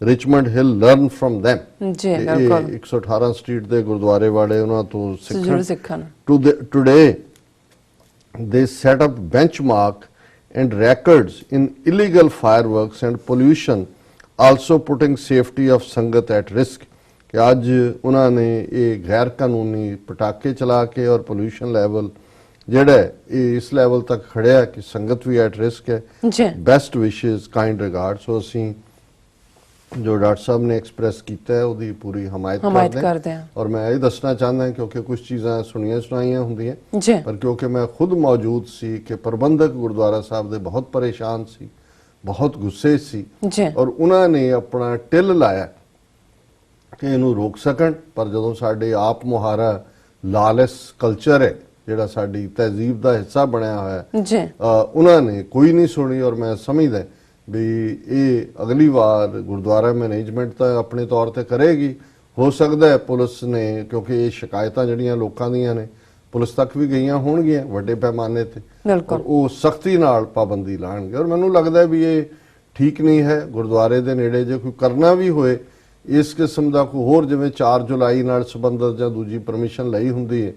Richmond Hill learn from them. 118 street दे गुरुद्वारे वाले उन्हां तो सिੱਖਣ। Today they set up benchmark and records in illegal fireworks and pollution, also putting safety of sangat at risk। कि आज उन्होंने ये गैर कानूनी पटाखे चला के और पोल्यूशन लेवल जेड़ा है इस लेवल तक खड़िया कि संगत भी एट रिस्क है। Best wishes kind regard. So असी जो डॉक्टर साहब ने एक्सप्रैस किया है उसकी पूरी हमायत करते हैं। और मैं ये दसना चाहता क्योंकि कुछ चीज़ां सुनिया सुनाइया होंदियां, पर क्योंकि मैं खुद मौजूद सी कि प्रबंधक गुरुद्वारा साहब दे बहुत परेशान सी, बहुत गुस्से सी और उन्होंने अपना टिल लाया कि इनू रोक सकन। पर जो साडे आप मुहारा लालस कल्चर है जिहड़ा साडी तहजीब का हिस्सा बनया होया है, उन्होंने कोई नहीं सुनी। और मैं समझदा भी ये अगली बार गुरुद्वारा मैनेजमेंट तो अपने तौर पर करेगी। हो सकता है पुलिस ने, क्योंकि ये शिकायतां जिहड़ियां लोकां दीयां ने पुलिस तक भी गईयां होणगीयां वड्डे पैमाने ते, और वो सख्ती नाल पाबंदी लाणगे। और मैनूं लगदा भी ये ठीक नहीं है। गुरुद्वारे दे नेड़े जे कोई करना भी होए इस किस्म का कोई होर जिवें 4 जुलाई नाल संबंधित जां दूजी परमिशन लई हुंदी है,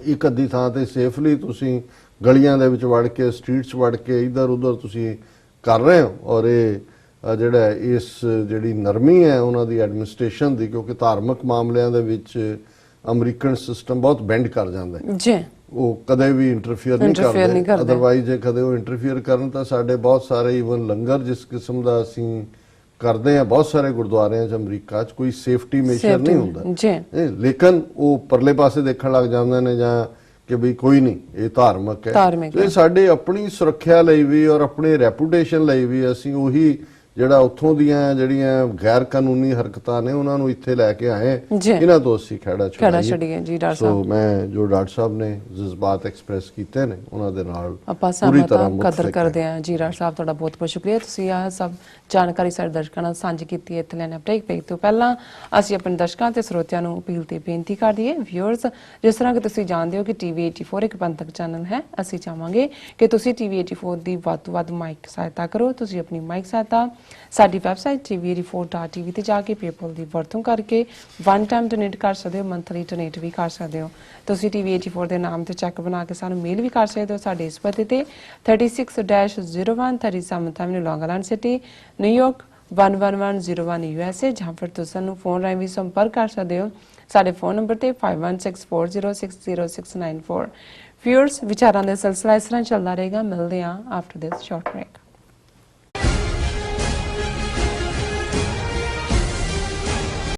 एक अद्धी थां ते सेफली तुसीं गलियां दे विच वड़ के स्ट्रीट्स वड़ के इधर उधर तुसीं कर रहे हो। और ये जिहड़ा इस जिहड़ी नरमी है उन्हां दी एडमिनिस्ट्रेशन दी, क्योंकि धार्मिक मामलिਆਂ ਦੇ ਵਿੱਚ ਅਮਰੀਕਨ ਸਿਸਟਮ ਬਹੁਤ ਬੈਂਡ ਕਰ ਜਾਂਦਾ ਹੈ। ਉਹ ਕਦੇ ਵੀ ਇੰਟਰਫੇਅਰ ਨਹੀਂ ਕਰਦੇ। ਅਦਰਵਾਈਜ਼ ਜੇ ਕਦੇ ਉਹ ਇੰਟਰਫੇਅਰ ਕਰਨ ਤਾਂ ਸਾਡੇ ਬਹੁਤ ਸਾਰੇ ਈਵਨ ਲੰਗਰ ਜਿਸ ਕਿਸਮ ਦਾ ਅਸੀਂ ਕਰਦੇ हैं बहुत सारे गुरुद्वारे अमरीका च कोई सेफ्टी मेजर नहीं होंदा, लेकिन वो परले पासे देखण लग जांदे ने जां कि बई कोई नहीं ये धार्मिक है। तो साडे अपनी सुरक्षा लई भी और अपने रैपूटेशन लई भी असीं उही ਜਿਹੜਾ ਉੱਥੋਂ ਦੀਆਂ ਜਿਹੜੀਆਂ ਗੈਰ ਕਾਨੂੰਨੀ ਹਰਕਤਾਂ ਨੇ ਉਹਨਾਂ ਨੂੰ ਇੱਥੇ ਲੈ ਕੇ ਆਏ, ਇਹਨਾਂ ਤੋਂ ਅਸੀਂ ਖੜਾ ਛੱਡੀਏ ਜੀ ਡਾਕਟਰ ਸਾਹਿਬ। ਮੈਂ ਜੋ ਡਾਕਟਰ ਸਾਹਿਬ ਨੇ ਜਜ਼ਬਾਤ ਐਕਸਪ੍ਰੈਸ ਕੀਤੇ ਨੇ ਉਹਨਾਂ ਦੇ ਨਾਲ ਆਪਾਂ ਪੂਰੀ ਤਰ੍ਹਾਂ ਕਦਰ ਕਰਦੇ ਹਾਂ। ਜੀ ਡਾਕਟਰ ਸਾਹਿਬ ਤੁਹਾਡਾ ਬਹੁਤ ਬਹੁਤ ਸ਼ੁਕਰੀਆ, ਤੁਸੀਂ ਆਹ ਸਭ ਜਾਣਕਾਰੀ ਸਾਡੇ ਦਰਸ਼ਕਾਂ ਨਾਲ ਸਾਂਝੀ ਕੀਤੀ ਹੈ। ਇੱਥੇ ਲੈਣੇ ਅਪਡੇਟ ਪੇਜ ਤੋਂ ਪਹਿਲਾਂ ਅਸੀਂ ਆਪਣੇ ਦਰਸ਼ਕਾਂ ਤੇ ਸਰੋਤਿਆਂ ਨੂੰ ਅਪੀਲ ਤੇ ਬੇਨਤੀ ਕਰ ਦਈਏ ਵਿਊਅਰਸ, ਜਿਸ ਤਰ੍ਹਾਂ ਕਿ ਤੁਸੀਂ ਜਾਣਦੇ ਹੋ ਕਿ TV84 ਇੱਕ ਪੰਥਕ ਚੈਨਲ ਹੈ। ਅਸੀਂ ਚਾਹਾਂਗੇ ਕਿ ਤੁਸੀਂ TV84 ਦੀ ਵੱਧ ਤੋਂ ਵੱਧ ਮਾਈਕ ਸਹਾਇਤਾ ਕਰੋ। ਤੁਸੀਂ ਆਪਣੀ ਮਾਈਕ ਸਹਾਇਤਾ ਸਾਡੀ ਵੈਬਸਾਈਟ tv84.tv ਤੇ ਜਾ ਕੇ PayPal ਦੀ ਵਰਤੋਂ ਕਰਕੇ ਵਨ ਟਾਈਮ ਡੋਨੇਟ ਕਰ ਸਕਦੇ ਹੋ, ਮੰਥਲੀ ਡੋਨੇਟ ਵੀ ਕਰ ਸਕਦੇ ਹੋ। ਤੁਸੀਂ TV84 ਦੇ ਨਾਮ ਤੇ ਚੈੱਕ ਬਣਾ ਕੇ ਸਾਨੂੰ ਮੇਲ ਵੀ ਕਰ ਸਕਦੇ ਹੋ ਸਾਡੇ ਇਸ ਪਤੇ ਤੇ 36-01 37th Avenue, Long Island City, New York 11101 USA, ਜਾਂ ਫਿਰ ਤੁਸੀਂ ਸਾਨੂੰ ਫੋਨ ਰਾਹੀਂ ਵੀ ਸੰਪਰਕ ਕਰ ਸਕਦੇ ਹੋ ਸਾਡੇ ਫੋਨ ਨੰਬਰ ਤੇ 5164060694। ਵਿਊਅਰਸ, ਵਿਚਾਰਾਂ ਦਾ ਸਿਲਸਿਲਾ ਇਸ ਤਰ੍ਹਾਂ ਚੱਲਦਾ ਰਹੇਗਾ। ਮਿਲਦੇ ਹਾਂ ਆਫਟਰ ਦਿਸ ਸ਼ਾਰਟ ਬ੍ਰੇਕ।